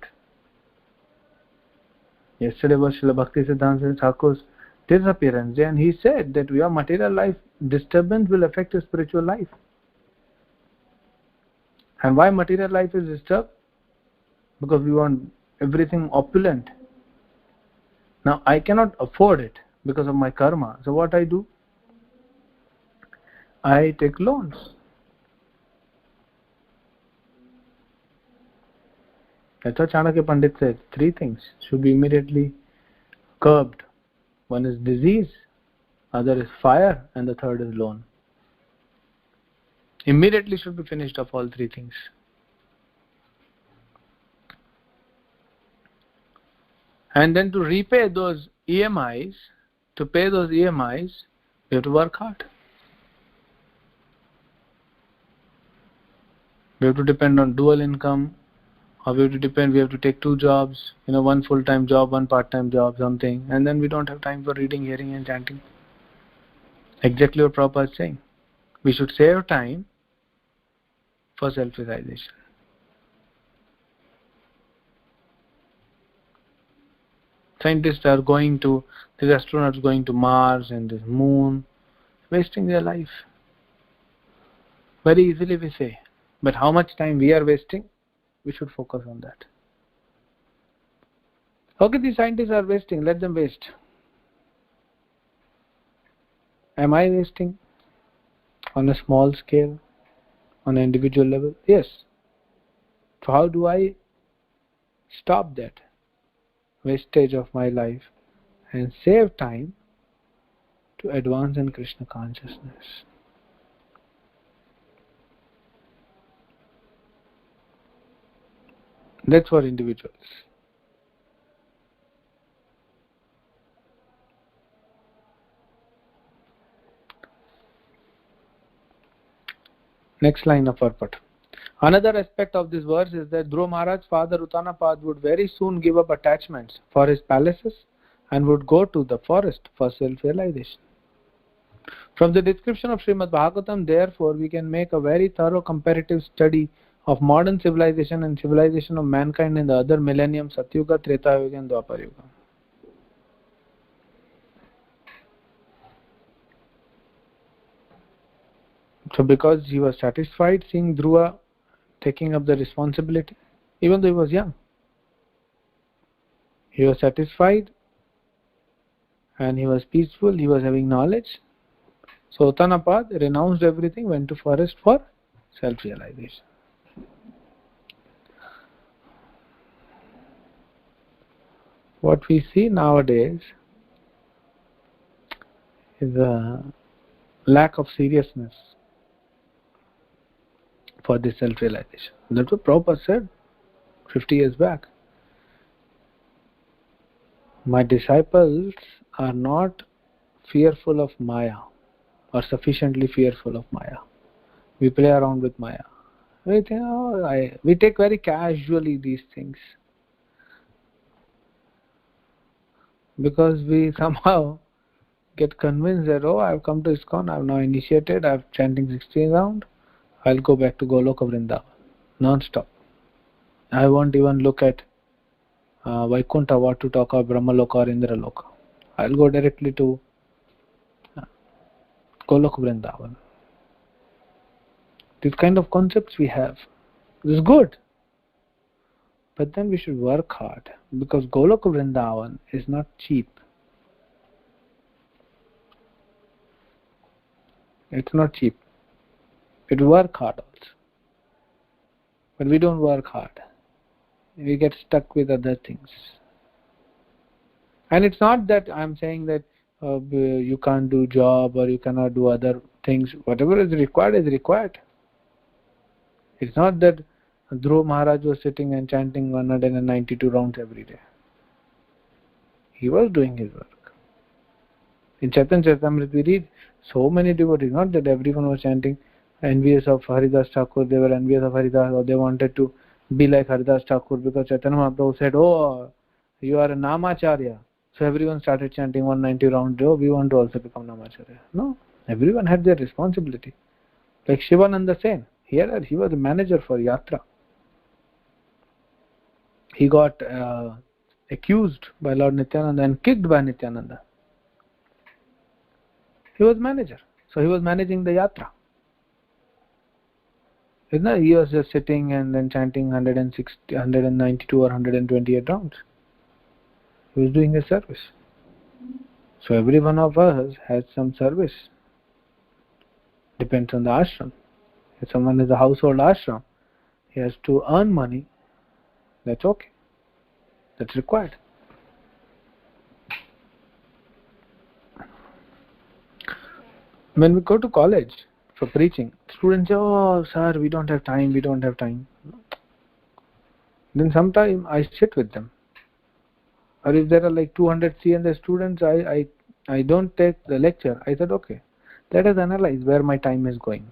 Yesterday was Srila Bhakti Siddhanta Thakur's disappearance, and he said that your material life disturbance will affect your spiritual life. And why material life is disturbed? Because we want everything opulent. Now I cannot afford it because of my karma. So what I do? I take loans. That's what Chanakya Pandit said. 3 things should be immediately curbed. One is disease, other is fire, and the third is loan. Immediately should be finished of all 3 things. And then to repay those EMIs, to pay those EMIs, we have to work hard. We have to depend on dual income, or we have to take 2 jobs, one full-time job, 1 part-time job, something, and then we don't have time for reading, hearing and chanting. Exactly what Prabhupada is saying. We should save time for self-realization. Scientists are going to, the astronauts going to Mars and the moon, wasting their life. Very easily we say. But how much time we are wasting? We should focus on that. Okay, these scientists are wasting, let them waste. Am I wasting? On a small scale? On an individual level? Yes. So how do I stop that wastage of my life and save time to advance in Krishna consciousness? That's for individuals. Next line of purport. Another aspect of this verse is that Dhruva Maharaj's father Uttanapad would very soon give up attachments for his palaces and would go to the forest for self-realization. From the description of Srimad Bhagavatam, therefore, we can make a very thorough comparative study of modern civilization and civilization of mankind in the other millennium, Satyuga, Treta Yuga and Dwapar Yuga. So because he was satisfied seeing Dhruva taking up the responsibility, even though he was young, he was satisfied and he was peaceful, he was having knowledge. So Uttanapad renounced everything, went to forest for self-realization. What we see nowadays is lack of seriousness for this self-realization. That's what Prabhupada said 50 years back. My disciples are not fearful of Maya or sufficiently fearful of Maya. We play around with Maya. We think, we take very casually these things because we somehow get convinced that, I've come to ISKCON, I've now initiated, I've chanting 16 round, I'll go back to Goloka Vrindavan, non-stop. I won't even look at Vaikuntha, what to talk of Brahmaloka or Indraloka. I'll go directly to Goloka Vrindavan. These kind of concepts we have. This is good. But then we should work hard because Goloka Vrindavan is not cheap. It's not cheap. We work hard also. But we don't work hard. We get stuck with other things. And it's not that I'm saying that you can't do job or you cannot do other things. Whatever is required is required. It's not that Dhruv Maharaj was sitting and chanting 192 rounds every day. He was doing his work. In Chaitanya Charitamrita we read so many devotees, not that everyone was chanting envious of Haridas Thakur, they were envious of Haridas, or they wanted to be like Haridas Thakur because Chaitanya Mahaprabhu said, you are a Namacharya. So everyone started chanting 190 rounds, we want to also become Namacharya. No, everyone had their responsibility. Like Shivananda Sen, here he was a manager for Yatra. He got accused by Lord Nityananda and kicked by Nityananda. He was manager, so he was managing the Yatra. He was just sitting and then chanting 160, 192 or 128 rounds. He was doing a service. So every one of us has some service. Depends on the ashram. If someone is a household ashram, he has to earn money. That's okay. That's required. When we go to college for preaching, students say, sir, we don't have time. Then sometime I sit with them. Or if there are like 200 CNS students, I don't take the lecture. I said, okay, let us analyze where my time is going.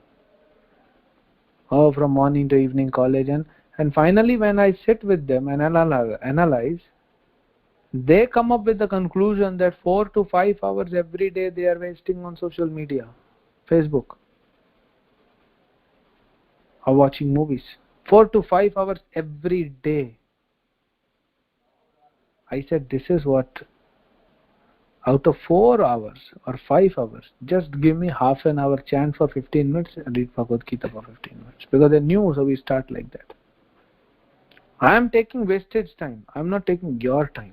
From morning to evening college. And finally when I sit with them and analyze, they come up with the conclusion that 4 to 5 hours every day they are wasting on social media, Facebook, or watching movies. 4 to 5 hours every day. I said, this is what, out of 4 hours or 5 hours, just give me half an hour chant for 15 minutes and read Bhagavad Gita for 15 minutes. Because they knew, so we start like that. I am taking wastage time. I am not taking your time.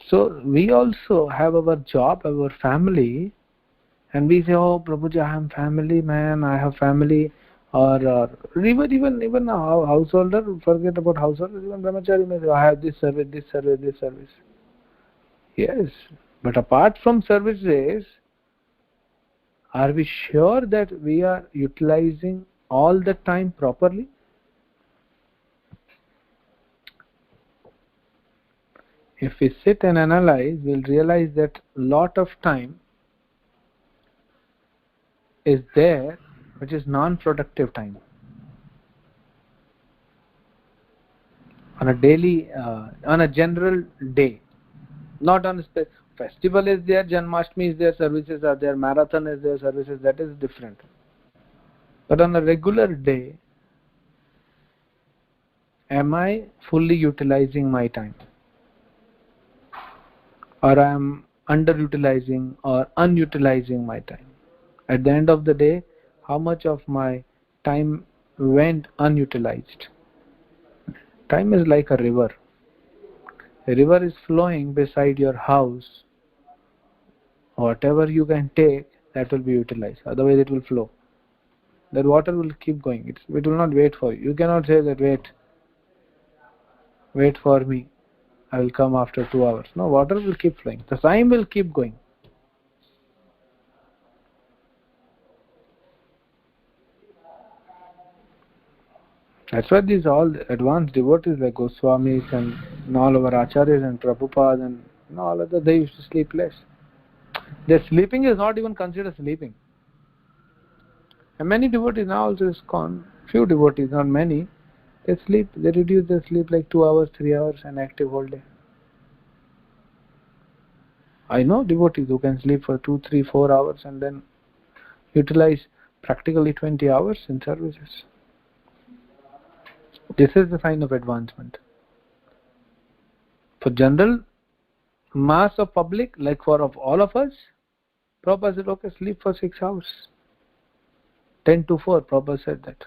So we also have our job, our family, and we say, Prabhuji, I am family man, I have family, or even a householder, forget about householder, even brahmachari may say, I have this service. Yes, but apart from services, are we sure that we are utilizing all the time properly? If we sit and analyze, we'll realize that lot of time is there which is non-productive time. On a daily, on a general day, not on a festival is there, Janmashtami is there, services are there, marathon is there, services, that is different. But on a regular day, am I fully utilizing my time? Or I am underutilizing or unutilizing my time? At the end of the day, how much of my time went unutilized? Time is like a river. A river is flowing beside your house. Whatever you can take, that will be utilized. Otherwise it will flow. That water will keep going. It will not wait for you. You cannot say that wait for me. I will come after 2 hours. No, water will keep flowing. The time will keep going. That's why these all advanced devotees like Goswamis and all our acharyas and Prabhupada and all other, they used to sleep less. Their sleeping is not even considered sleeping. And many devotees now also is gone. Few devotees, not many, they sleep. They reduce their sleep like 2 hours, 3 hours, and active whole day. I know devotees who can sleep for 2, 3, 4 hours and then utilize practically 20 hours in services. This is the sign of advancement. For general mass of public, like for of all of us, Prabhupada said, okay, sleep for 6 hours. 10 to 4, Prabhupada said that.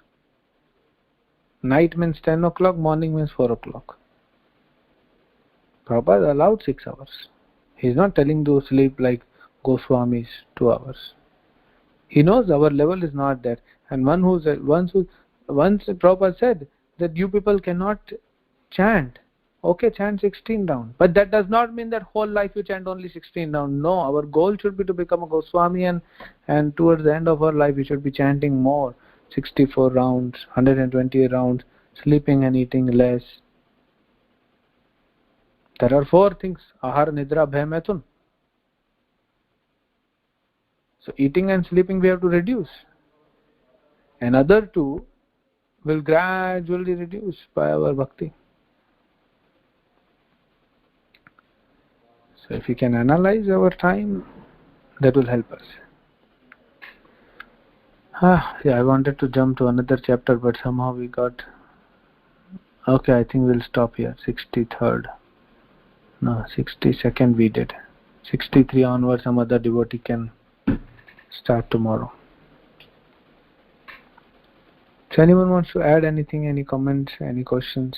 Night means 10 o'clock, morning means 4 o'clock. Prabhupada allowed 6 hours. He is not telling to sleep like Goswamis 2 hours. He knows our level is not there. And once Prabhupada said that you people cannot chant. Okay, chant 16 down. But that does not mean that whole life you chant only 16 down. No, our goal should be to become a Goswami and towards the end of our life we should be chanting more. 64 rounds, 120 rounds, sleeping and eating less. There are 4 things. Ahar, Nidra, Bhay, Maithun. So eating and sleeping we have to reduce. And other 2 will gradually reduce by our bhakti. So if we can analyze our time, that will help us. Yeah, I wanted to jump to another chapter, but somehow we got... Okay, I think we'll stop here. 63rd. No, 62nd we did. 63 onwards, some other devotee can start tomorrow. So anyone wants to add anything, any comments, any questions?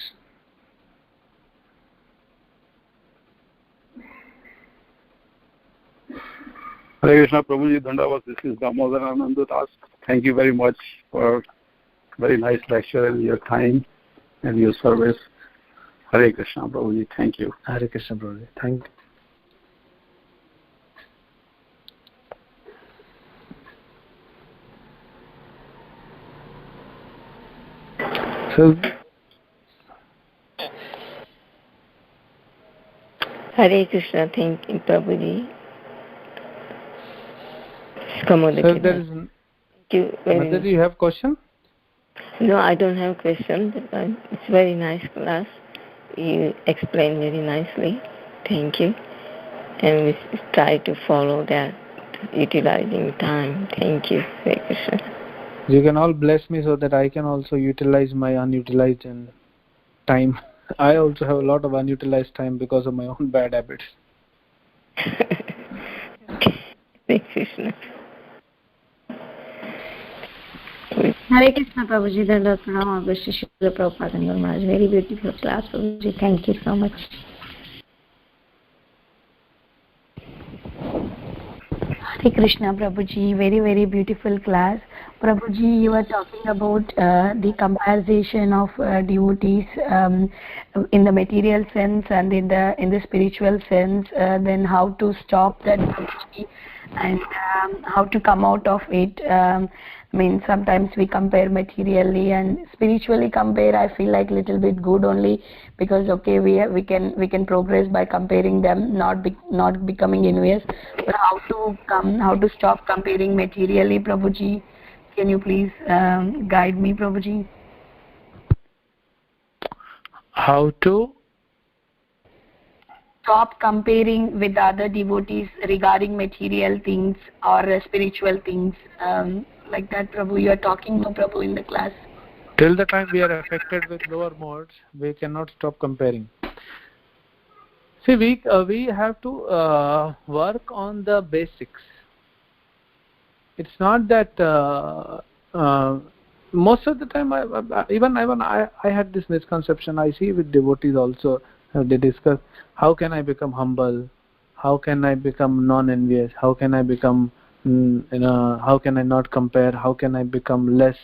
Hare Krishna, Prabhuji, Dandavas. This is Damodar Anandadas. Thank you very much for very nice lecture and your time and your service. Hare Krishna, Prabhuji. Thank you. Hare Krishna, Prabhuji. Thank you. So, Hare Krishna, thank you, Prabhuji. Come on, so there is... Mother, do you have question? No, I don't have question. But it's very nice class. You explained very nicely. Thank you. And we try to follow that, utilizing time. Thank you, Hare Krishna. You can all bless me so that I can also utilize my unutilized time. I also have a lot of unutilized time because of my own bad habits. Hare Krishna. Hare Krishna, Prabhuji. Dandavas Pranam, August Srila Prabhupada and Guru Maharaj. Very beautiful class, Prabhuji. Thank you so much. Hare Krishna, Prabhuji. Very, very beautiful class. Prabhuji, you were talking about the comparison of devotees in the material sense and in the spiritual sense. Then how to stop that, Prabhuji, and how to come out of it. I mean, sometimes we compare materially and spiritually compare. I feel like little bit good only because okay, we can progress by comparing them, not becoming envious. But how to stop comparing materially, Prabhuji? Can you please guide me, Prabhuji? How to stop comparing with other devotees regarding material things or spiritual things, like that, Prabhu. You are talking to Prabhu in the class. Till the time we are affected with lower modes, we cannot stop comparing. See, we have to work on the basics. It's not that most of the time, I had this misconception. I see with devotees also, they discuss how can I become humble, how can I become non-envious, how can I become, how can I not compare, how can I become less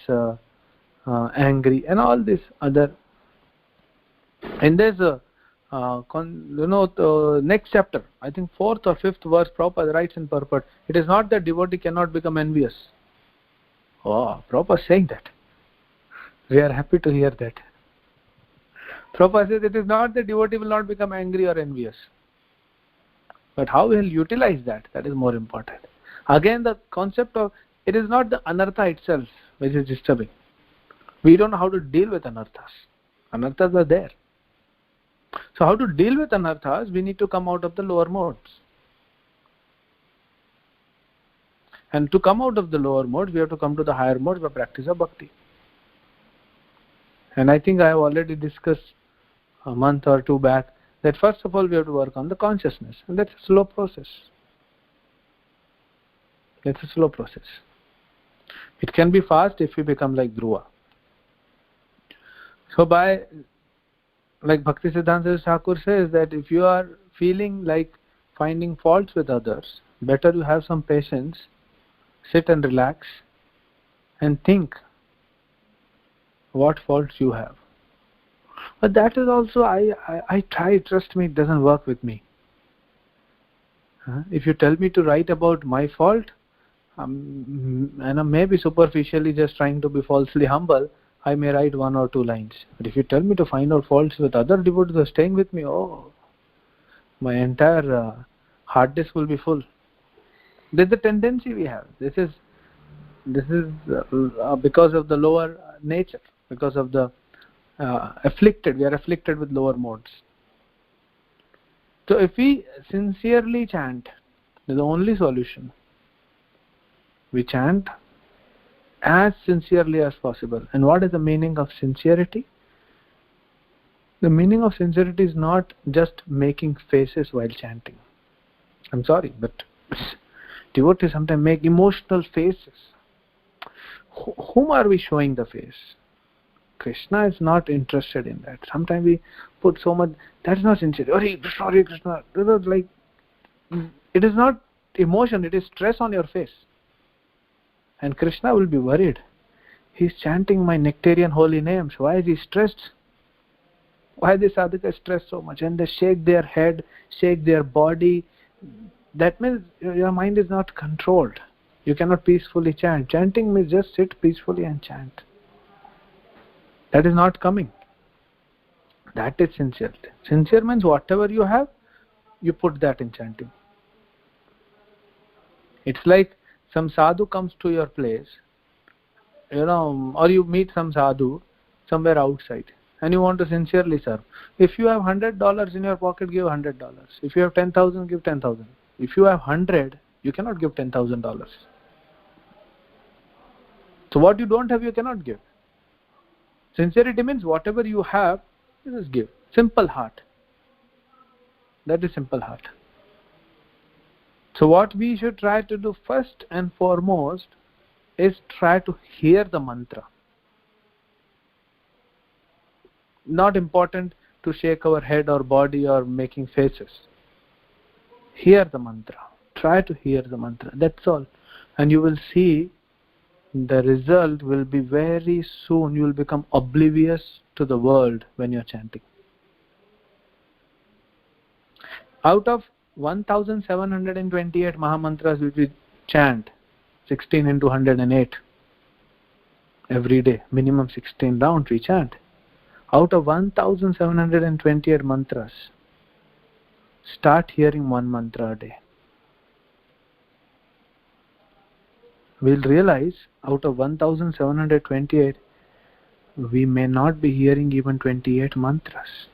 angry, and all this other. And there's a the next chapter, I think 4th or 5th verse, Prabhupada writes in purport, it is not that devotee cannot become envious. Oh, Prabhupada saying that. We are happy to hear that. Prabhupada says it is not that devotee will not become angry or envious, but how we will utilize that, that is more important. Again, the concept of, it is not the anartha itself which is disturbing. We don't know how to deal with anarthas. Anarthas are there. So how to deal with anarthas, we need to come out of the lower modes. And to come out of the lower modes, we have to come to the higher modes by practice of bhakti. And I think I have already discussed a month or two back that first of all we have to work on the consciousness. And that's a slow process. It's a slow process. It can be fast if we become like Dhruva. So by, like Bhakti Siddhanta Thakur says, that if you are feeling like finding faults with others, better you have some patience, sit and relax and think what faults you have. But that is also, I try, trust me, it doesn't work with me. If you tell me to write about my fault, and I'm maybe superficially just trying to be falsely humble, I may write 1 or 2 lines. But if you tell me to find out faults with other devotees who are staying with me, oh, my entire hard disk will be full. There's the tendency we have. This is because of the lower nature, because of the afflicted. We are afflicted with lower modes. So if we sincerely chant, the only solution. We chant as sincerely as possible. And what is the meaning of sincerity? The meaning of sincerity is not just making faces while chanting. I'm sorry, but devotees sometimes make emotional faces. Whom are we showing the face? Krishna is not interested in that. Sometimes we put so much, that's not sincerity. Hare Krishna, Hare Krishna. Like, it is not emotion, it is stress on your face. And Krishna will be worried. He's chanting my nectarian holy names. Why is he stressed? Why the sadhaka stressed so much? And they shake their head, shake their body. That means your mind is not controlled. You cannot peacefully chant. Chanting means just sit peacefully and chant. That is not coming. That is sincerity. Sincere means whatever you have, you put that in chanting. It's like some sadhu comes to your place, or you meet some sadhu somewhere outside and you want to sincerely serve. If you have $100 in your pocket, give $100. If you have 10,000, give 10,000. If you have 100, you cannot give $10,000. So what you don't have, you cannot give. Sincerity means whatever you have, you just give. Simple heart. That is simple heart. So what we should try to do first and foremost is try to hear the mantra. Not important to shake our head or body or making faces. Hear the mantra. Try to hear the mantra. That's all. And you will see the result will be very soon. You will become oblivious to the world when you are chanting. Out of 1728 Mahamantras which we chant, 16 into 108 every day, minimum 16 rounds we chant. Out of 1728 mantras, start hearing one mantra a day. We'll realize out of 1728, we may not be hearing even 28 mantras.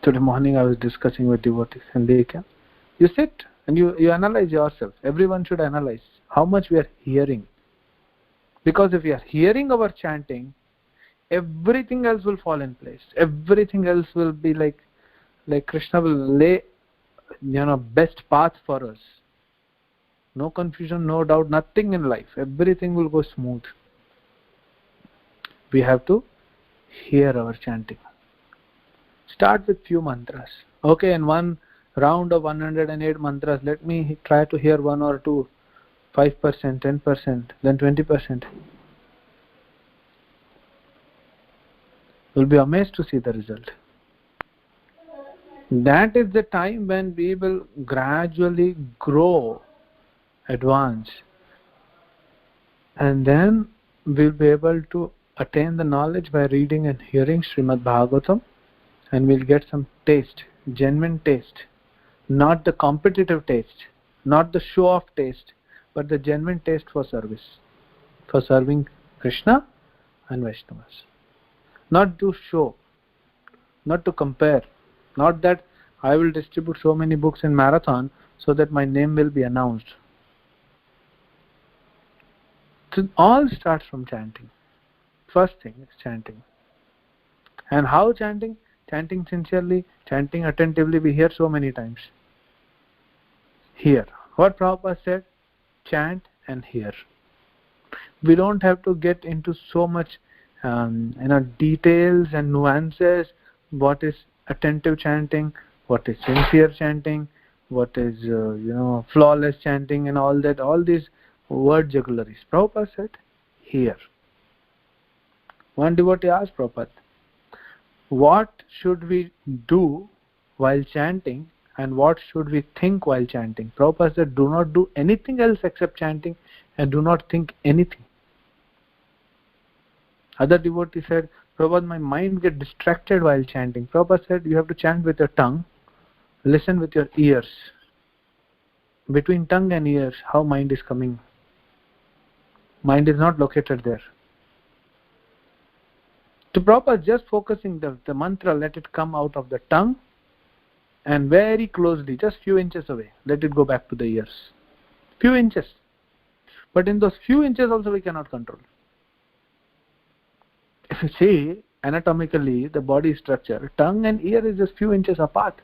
Today morning I was discussing with devotees and they came. You sit and you analyze yourself. Everyone should analyze how much we are hearing. Because if we are hearing our chanting, everything else will fall in place. Everything else will be like Krishna will lay, best path for us. No confusion, no doubt, nothing in life. Everything will go smooth. We have to hear our chanting. Start with few mantras. Okay, in one round of 108 mantras, let me try to hear 1 or 2, 5%, 10%, then 20%. You'll be amazed to see the result. That is the time when we will gradually grow, advance. And then we'll be able to attain the knowledge by reading and hearing Srimad Bhagavatam, and we'll get some taste, genuine taste, not the competitive taste, not the show-off taste, but the genuine taste for service, for serving Krishna and Vaishnavas. Not to show, not to compare, not that I will distribute so many books in marathon so that my name will be announced. It all starts from chanting. First thing is chanting. And how chanting? Chanting sincerely, chanting attentively, we hear so many times. Hear. What Prabhupada said? Chant and hear. We don't have to get into so much details and nuances. What is attentive chanting? What is sincere chanting? What is flawless chanting and all that? All these word juggleries. Prabhupada said, hear. One devotee asked Prabhupada, what should we do while chanting and what should we think while chanting? Prabhupada said, do not do anything else except chanting and do not think anything. Other devotee said, Prabhupada, my mind gets distracted while chanting. Prabhupada said, you have to chant with your tongue, listen with your ears. Between tongue and ears, how mind is coming. Mind is not located there. To Prabhupada, just focusing the mantra, let it come out of the tongue and very closely, just few inches away, let it go back to the ears. Few inches. But in those few inches also we cannot control. If you see anatomically the body structure, tongue and ear is just few inches apart,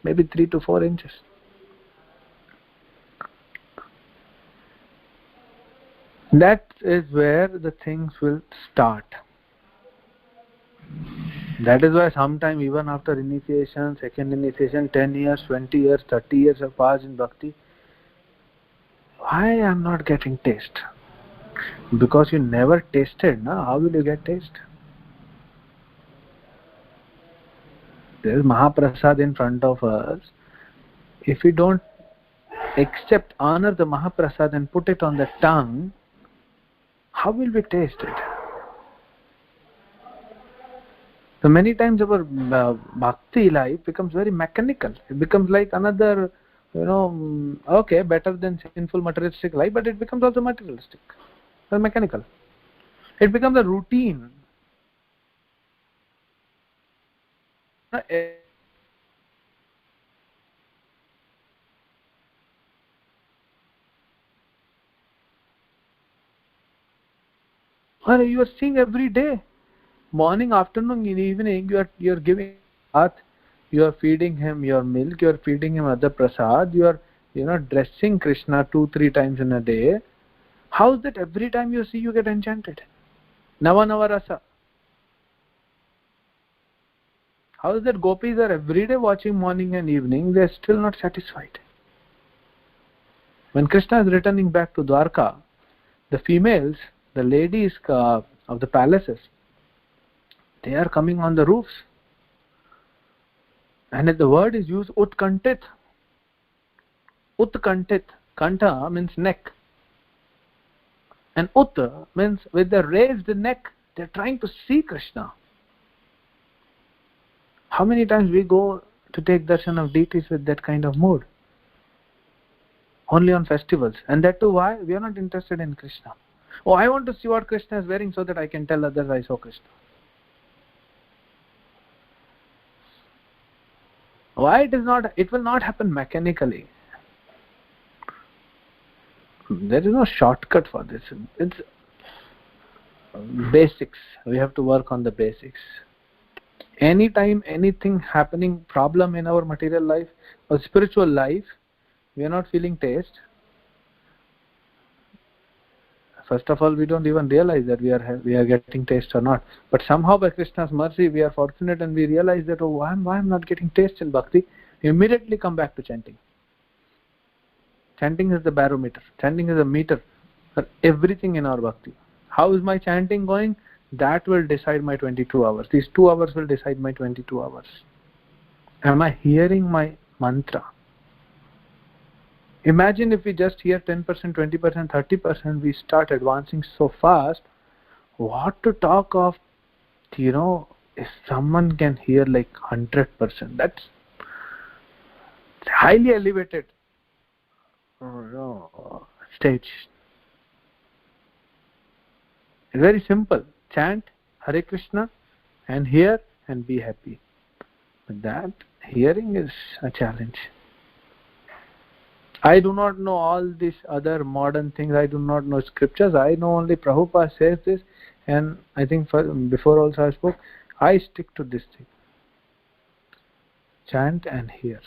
maybe 3 to 4 inches. That is where the things will start. That is why sometime even after initiation, second initiation, 10 years, 20 years, 30 years have passed in bhakti, why I am not getting taste? Because you never tasted, no? How will you get taste? There is Mahaprasad in front of us. If we don't accept, honor the Mahaprasad and put it on the tongue, how will we taste it? So many times our bhakti life becomes very mechanical. It becomes like another, okay, better than sinful materialistic life, but it becomes also materialistic or mechanical. It becomes a routine. You are seeing every day. Morning, afternoon, in evening, you are giving bath, you are feeding him your milk, you are feeding him other prasad, you are dressing Krishna 2-3 times in a day. How is that every time you see you get enchanted? Nava Nava Rasa. How is that gopis are every day watching morning and evening, they are still not satisfied? When Krishna is returning back to Dwarka, the females, the ladies of the palaces, they are coming on the roofs. And the word is used, utkantit. Utkantit. Kanta means neck. And ut means with the raised neck, they are trying to see Krishna. How many times we go to take darshan of deities with that kind of mood? Only on festivals. And that too, why? We are not interested in Krishna. Oh, I want to see what Krishna is wearing so that I can tell others I saw Krishna. Why it will not happen mechanically. There is no shortcut for this. It's basics. We have to work on the basics. Anytime anything happening, problem in our material life or spiritual life, we are not feeling taste. First of all, we don't even realize that we are getting taste or not. But somehow by Krishna's mercy, we are fortunate and we realize that, why am I not getting taste in bhakti? Immediately come back to chanting. Chanting is the barometer. Chanting is a meter for everything in our bhakti. How is my chanting going? That will decide my 22 hours. These 2 hours will decide my 22 hours. Am I hearing my mantra? Imagine if we just hear 10%, 20%, 30%, we start advancing so fast. What to talk of, if someone can hear like 100%, that's highly elevated stage. It's very simple. Chant Hare Krishna and hear and be happy. But that hearing is a challenge. I do not know all these other modern things. I do not know scriptures. I know only Prabhupada says this, and I think before also I spoke. I stick to this thing. Chant and hear.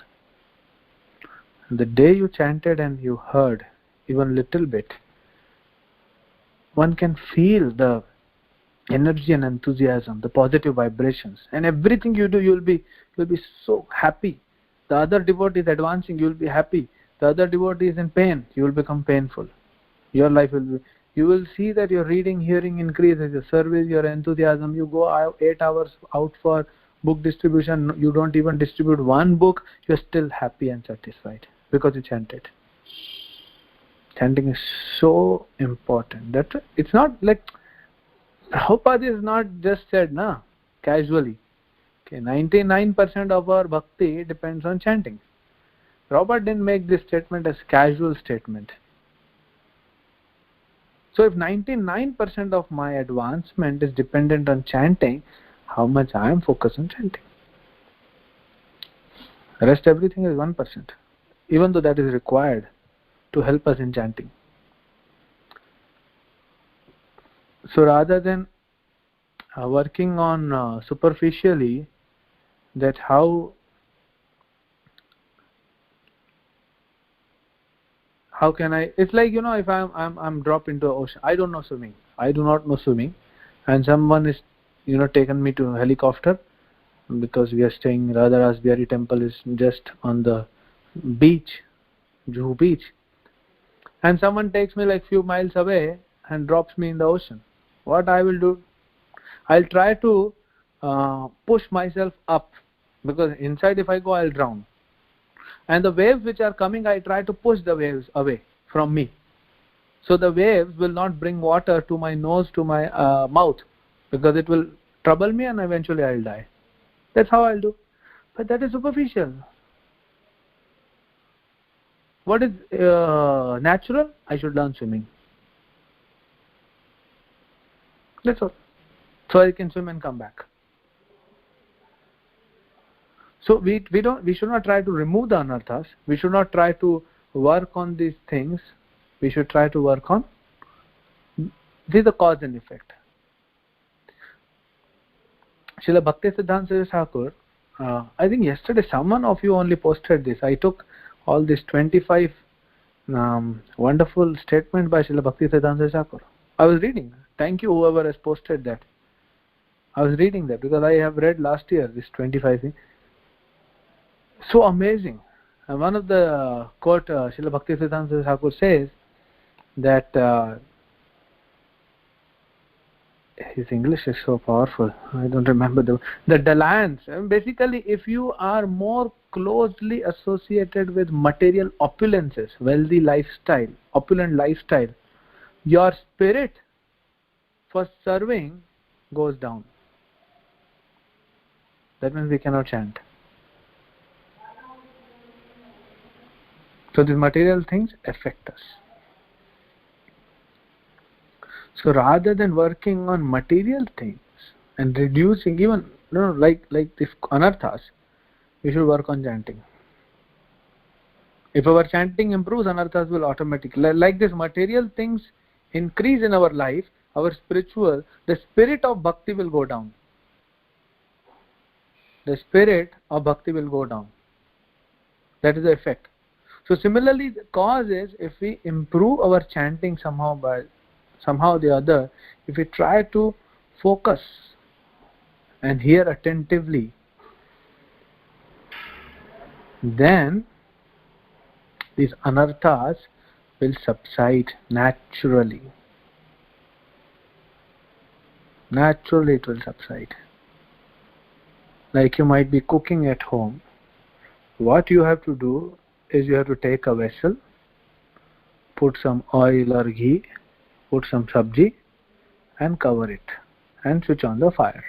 The day you chanted and you heard even little bit, one can feel the energy and enthusiasm, the positive vibrations, and everything you do, you'll be so happy. The other devotee is advancing, you'll be happy. The other devotee is in pain, you will become painful. Your life will be. You will see that your reading, hearing increases, your service, your enthusiasm. You go 8 hours out for book distribution. You don't even distribute one book. You're still happy and satisfied because you chanted. Chanting is so important. That it's not like Prabhupada is not just said casually. Okay, 99% of our bhakti depends on chanting. Prabhupada didn't make this statement as casual statement. So if 99% of my advancement is dependent on chanting, how much I am focused on chanting? The rest everything is 1%. Even though that is required to help us in chanting. So rather than working on superficially that how can I, it's like, if I'm dropped into the ocean, I don't know swimming, I do not know swimming, and someone is taken me to a helicopter because we are staying, Radha Rasbihari temple is just on the beach, Juhu beach, and someone takes me like few miles away and drops me in the ocean. What I will do? I'll try to push myself up, because inside if I go I'll drown. And the waves which are coming, I try to push the waves away from me. So the waves will not bring water to my nose, to my mouth, because it will trouble me and eventually I'll die. That's how I'll do. But that is superficial. What is natural? I should learn swimming. That's all. So I can swim and come back. So we should not try to remove the anarthas. We should not try to work on these things. We should try to work on the cause and effect. Srila Bhaktisiddhanta Thakur, I think yesterday someone of you only posted this. I took all these 25 wonderful statements by Srila Bhaktisiddhanta Thakur. I was reading. Thank you whoever has posted that. I was reading that because I have read last year this 25 thing. So amazing. And one of the quote Srila Bhaktisiddhanta Thakur says that his English is so powerful. I don't remember the dalliance. Basically, if you are more closely associated with material opulences, wealthy lifestyle, opulent lifestyle, your spirit for serving goes down. That means we cannot chant. So these material things affect us. So rather than working on material things and reducing even like this anarthas, we should work on chanting. If our chanting improves, anarthas will automatically, like this material things increase in our life, our spiritual, the spirit of bhakti will go down. The spirit of bhakti will go down. That is the effect. So similarly, the cause is if we improve our chanting somehow or the other, if we try to focus and hear attentively, then these anarthas will subside naturally. Naturally it will subside. Like you might be cooking at home. What you have to do is you have to take a vessel, put some oil or ghee, put some sabji, and cover it and switch on the fire.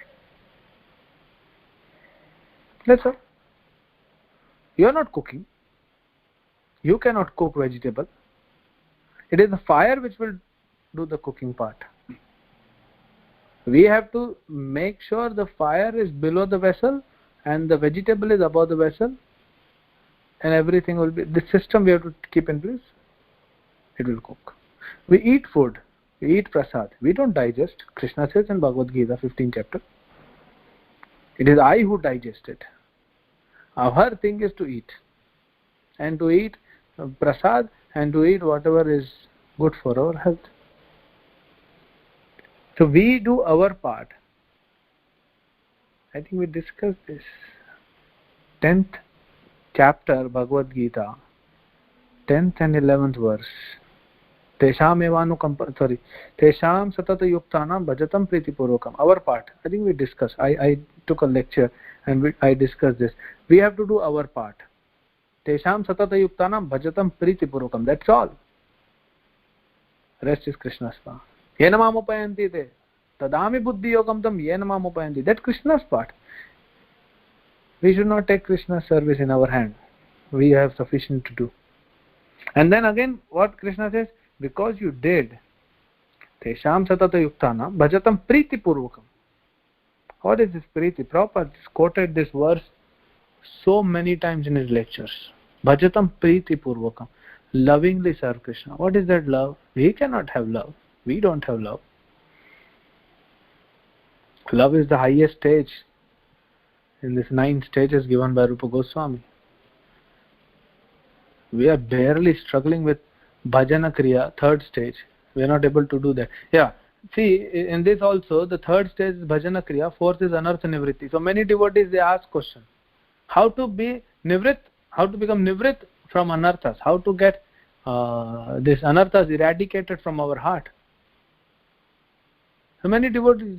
That's all. You are not cooking. You cannot cook vegetable. It is the fire which will do the cooking part. We have to make sure the fire is below the vessel and the vegetable is above the vessel, and everything will be, the system we have to keep in place. It will cook. We eat food. We eat prasad. We don't digest. Krishna says in Bhagavad Gita 15th chapter, it is I who digest it. Our thing is to eat. And to eat prasad and to eat whatever is good for our health. So we do our part. I think we discussed this. 10th chapter Bhagavad Gita, 10th and 11th verse. Tesham satata yuktanam bhajatam pritipurvakam. Our part. I think we discussed. I took a lecture and I discussed this. We have to do our part. Tesham satata yuktanam bhajatam pritipurvakam. That's all. Rest is Krishna's part. Yena mam upayanti te tadami buddhi yogam tam yena mam upayanti. That's Krishna's part. We should not take Krishna's service in our hand. We have sufficient to do. And then again, what Krishna says, because you did, Tesham satata yuktana bhajatam priti purvakam. What is this priti? Prabhupada quoted this verse so many times in his lectures. Bhajatam priti purvakam. Lovingly serve Krishna. What is that love? We cannot have love. We don't have love. Love is the highest stage in this 9 stages given by Rupa Goswami. We are barely struggling with bhajana kriya, 3rd stage. We are not able to do that. Yeah, see, in this also, the 3rd stage is bhajana kriya, 4th is anartha nivritti. So many devotees, they ask question, how to be nivrit, how to become nivrit from anarthas, how to get this anarthas eradicated from our heart. So many devotees,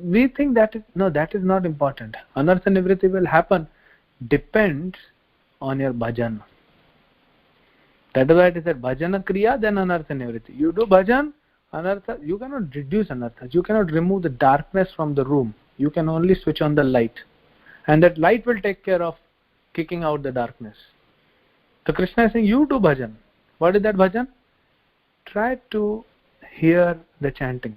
we think that is, no, that is not important. Anartha nivritti will happen, depends on your bhajan. That is why it is said bhajana kriya, then anartha nivritti. You do bhajan, anartha, you cannot reduce anarthas. You cannot remove the darkness from the room. You can only switch on the light. And that light will take care of kicking out the darkness. So Krishna is saying, you do bhajan. What is that bhajan? Try to hear the chanting.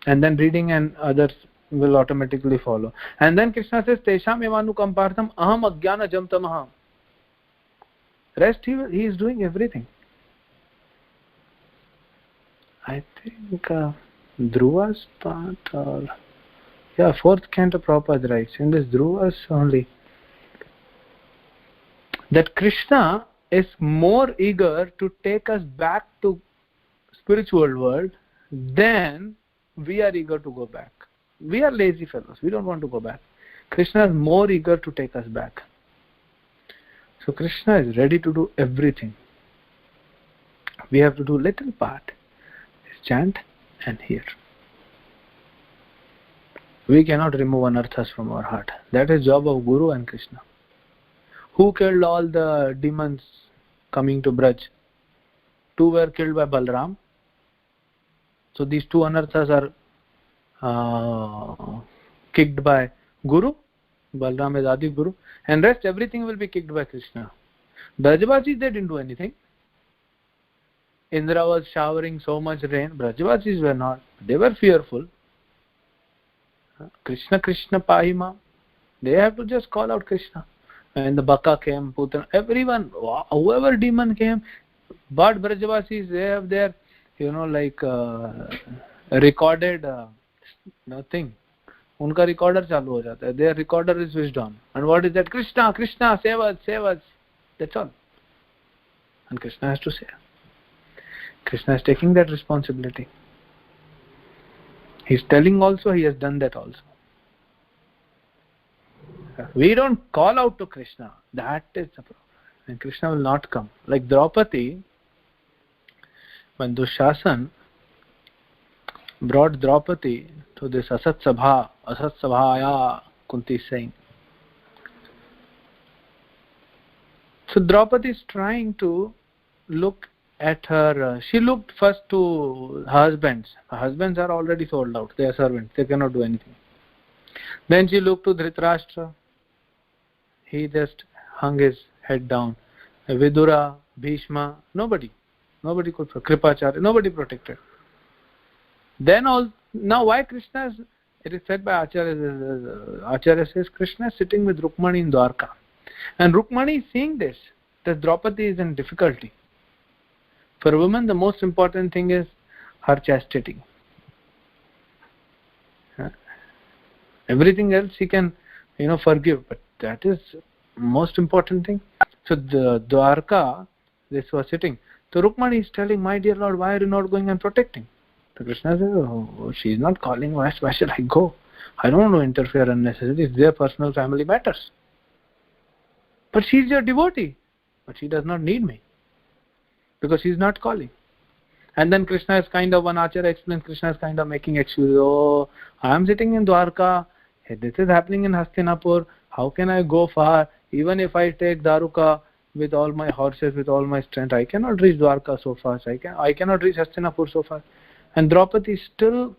And then reading and others will automatically follow. And then Krishna says, Tesham evanu kampartham aham ajnana jam tamaham. Rest he is doing everything. I think Dhruva's part, or yeah, 4th canto Prabhupada writes in this Dhruva's only that Krishna is more eager to take us back to spiritual world than we are eager to go back. We are lazy fellows. We don't want to go back. Krishna is more eager to take us back. So Krishna is ready to do everything. We have to do little part. Is chant and hear. We cannot remove anarthas from our heart. That is job of Guru and Krishna. Who killed all the demons coming to Braj? 2 were killed by Balram. So these 2 anarthas are kicked by Guru. Balram is Adi Guru. And rest everything will be kicked by Krishna. Brajavasis, they didn't do anything. Indra was showering so much rain. Brajavasis were not. They were fearful. Krishna, Krishna, Pahima. They have to just call out Krishna. And the Baka came, Putra, everyone, whoever demon came. But Brajavasis, they have their, recorded thing. Unka recorder chalu ho jata hai. Their recorder is switched on. And what is that? Krishna, Krishna, save us, save us. That's all. And Krishna has to say. Krishna is taking that responsibility. He's telling also, he has done that also. We don't call out to Krishna. That is the problem. And Krishna will not come. Like Draupadi, when Dushasan brought Draupadi to this Asat Sabhaya, Kunti is saying. So Draupadi is trying to look at her, she looked first to husbands. Husbands are already sold out. They are servants. They cannot do anything. Then she looked to Dhritarashtra. He just hung his head down. Vidura, Bhishma, nobody could, Kripacharya, nobody protected. Then now why Krishna is, it is said by Acharya says Krishna is sitting with Rukmani in Dwarka. And Rukmani is seeing this, that Draupadi is in difficulty. For a woman, the most important thing is her chastity. Everything else she can, forgive, but that is most important thing. So the Dwarka, this was sitting. So Rukmani is telling, my dear Lord, why are you not going and protecting? So Krishna says, oh, she is not calling, why should I go? I don't want to interfere unnecessarily. It's their personal family matters. But she is your devotee. But she does not need me. Because she is not calling. And then Krishna is one Acharya explains, Krishna is making excuses. Oh, I am sitting in Dwarka. Hey, this is happening in Hastinapur. How can I go far? Even if I take Daruka with all my horses, with all my strength, I cannot reach Dwarka so fast. I cannot reach Hastinapur so fast. And Draupadi is still,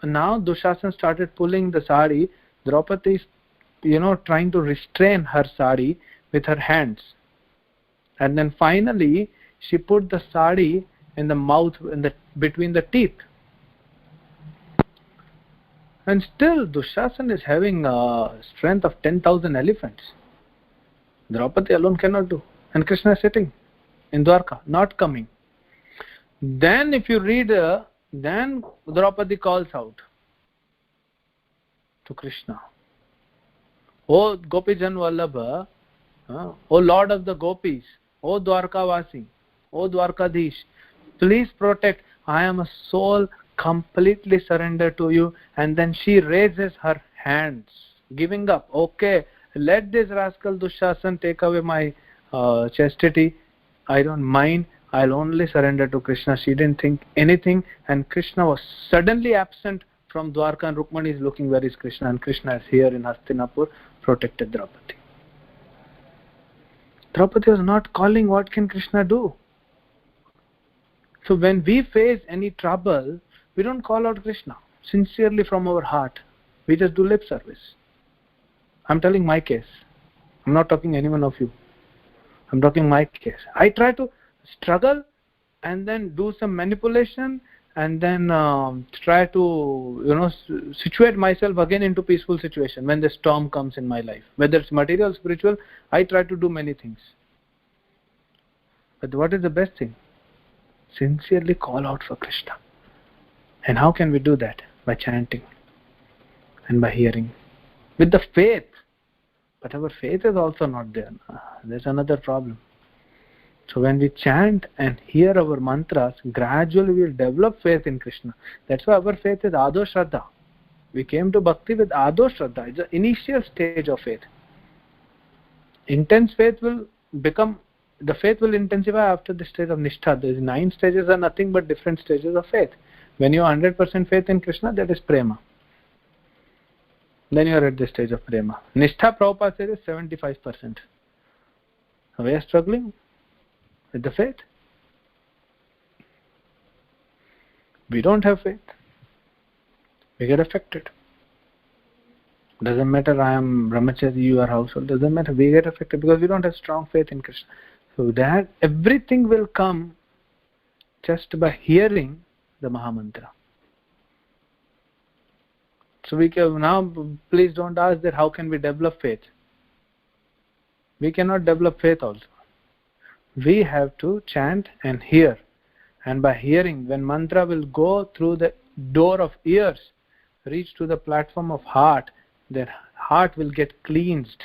now Dushasan started pulling the sari. Draupadi is, trying to restrain her sari with her hands. And then finally, she put the sari in the mouth, between the teeth. And still, Dushasan is having a strength of 10,000 elephants. Draupadi alone cannot do. And Krishna is sitting in Dwarka, not coming. Then if you read, then Draupadi calls out to Krishna. O Gopijan Vallabha, O Lord of the Gopis, O Dwarkavasi, O Dwarkadish, please protect. I am a soul completely surrendered to you. And then she raises her hands, giving up. Okay, let this rascal Dushasan take away my chastity. I don't mind. I'll only surrender to Krishna. She didn't think anything. And Krishna was suddenly absent from Dwarka. And Rukmani is looking, where is Krishna? And Krishna is here in Hastinapur, protected Draupadi. Draupadi was not calling. What can Krishna do? So when we face any trouble, we don't call out Krishna sincerely from our heart. We just do lip service. I'm telling my case. I'm not talking any one of you. I'm talking my case. I try to struggle and then do some manipulation and then try to, situate myself again into peaceful situation when the storm comes in my life. Whether it's material, spiritual, I try to do many things. But what is the best thing? Sincerely call out for Krishna. And how can we do that? By chanting and by hearing. With the faith. But our faith is also not there. There's another problem. So when we chant and hear our mantras, gradually we'll develop faith in Krishna. That's why our faith is Ado Shraddha. We came to Bhakti with Ado Shraddha. It's the initial stage of faith. Intense faith will become, the faith will intensify after the stage of Nishtha. These 9 stages are nothing but different stages of faith. When you have 100% faith in Krishna, that is Prema. Then you are at the stage of Prema. Nishtha, Prabhupada says, is 75%. We are struggling with the faith. We don't have faith. We get affected. Doesn't matter I am brahmachari, you are household. Doesn't matter. We get affected because we don't have strong faith in Krishna. So that everything will come just by hearing the Mahamantra. So we can now, please don't ask that how can we develop faith. We cannot develop faith also. We have to chant and hear. And by hearing, when mantra will go through the door of ears, reach to the platform of heart, then heart will get cleansed.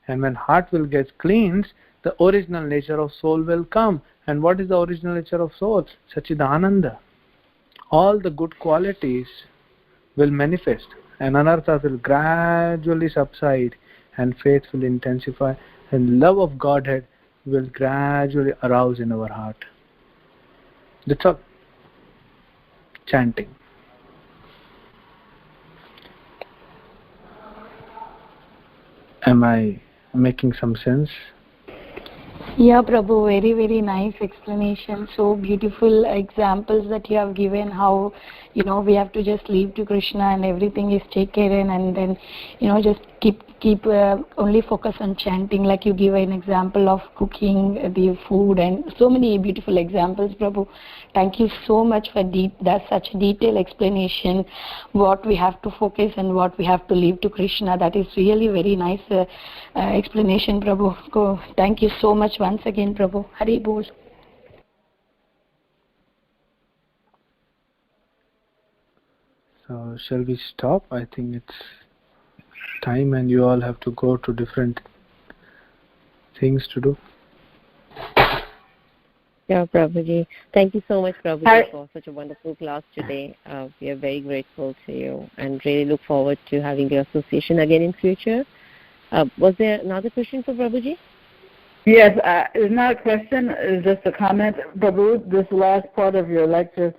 And when heart will get cleansed, the original nature of soul will come. And what is the original nature of soul? Sachidananda. All the good qualities will manifest. And anarthas will gradually subside. And faith will intensify. And love of Godhead will gradually arouse in our heart. That's all. Chanting. Am I making some sense? Yeah, Prabhu, very, very nice explanation. So beautiful examples that you have given how, we have to just leave to Krishna and everything is taken, and then, just keep only focus on chanting, like you give an example of cooking the food, and so many beautiful examples, Prabhu. Thank you so much for such a detailed explanation, what we have to focus and what we have to leave to Krishna. That is really very nice explanation, Prabhu. Thank you so much once again, Prabhu. Hari Bol. So shall we stop? I think it's time and you all have to go to different things to do. Yeah, Prabhuji. Thank you so much, Prabhuji, for such a wonderful class today. We are very grateful to you and really look forward to having your association again in future. Was there another question for Prabhuji? Yes, it's not a question, it's just a comment. Prabhu, this last part of your lecture,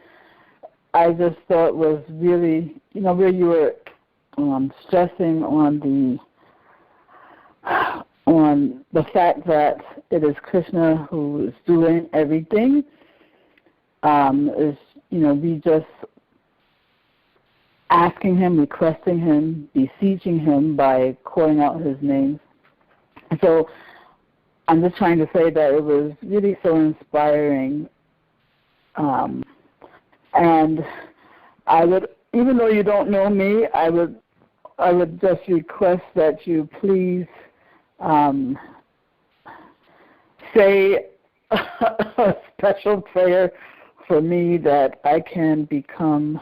I just thought was really, where you were stressing on the fact that it is Krishna who is doing everything. We just asking him, requesting him, beseeching him by calling out his name. So I'm just trying to say that it was really so inspiring. And I would, even though you don't know me, I would just request that you please say a special prayer for me that I can become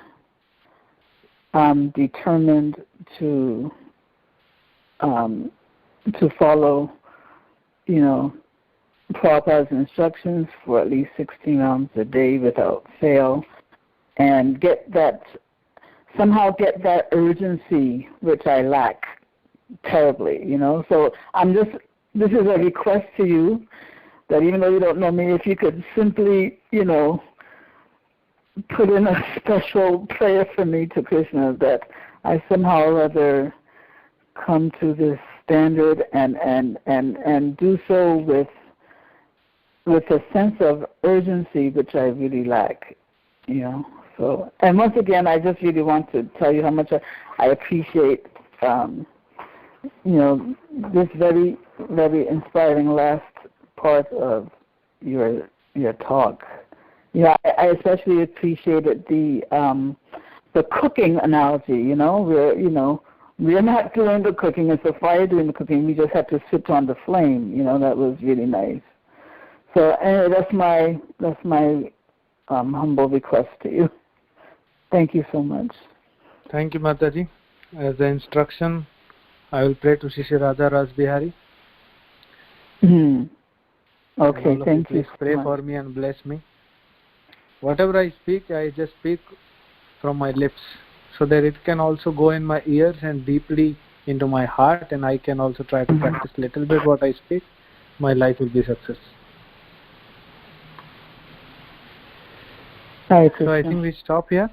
determined to follow, Prabhupada's instructions for at least 16 rounds a day without fail, and somehow get that urgency which I lack terribly, So this is a request to you that even though you don't know me, if you could simply, put in a special prayer for me to Krishna that I somehow or other come to this standard and do so with a sense of urgency which I really lack, So, and once again, I just really want to tell you how much I appreciate, this very, very inspiring last part of your talk. I especially appreciated the cooking analogy. We're not doing the cooking; it's the fire doing the cooking. We just have to sit on the flame. That was really nice. So, anyway, that's my humble request to you. Thank you so much. Thank you, Mataji. As the instruction, I will pray to Shri Radha Ras Bihari. Okay, thank you. Please pray for me and bless me. Whatever I speak, I just speak from my lips, so that it can also go in my ears and deeply into my heart, and I can also try to practice a little bit what I speak. My life will be success. So I think we stop here.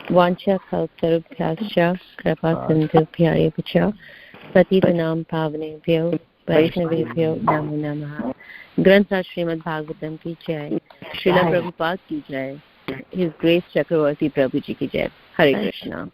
Vancha kaltarubhyascha kripa sindhubhyacha patitanam pavanebhyo vaishnavebhyo namo namaha. Grantha Srimad Bhagavatam ki jai, Srila Prabhupada ki jai, His Grace Chakravarti Prabhuji ki jai. Hare Krishna.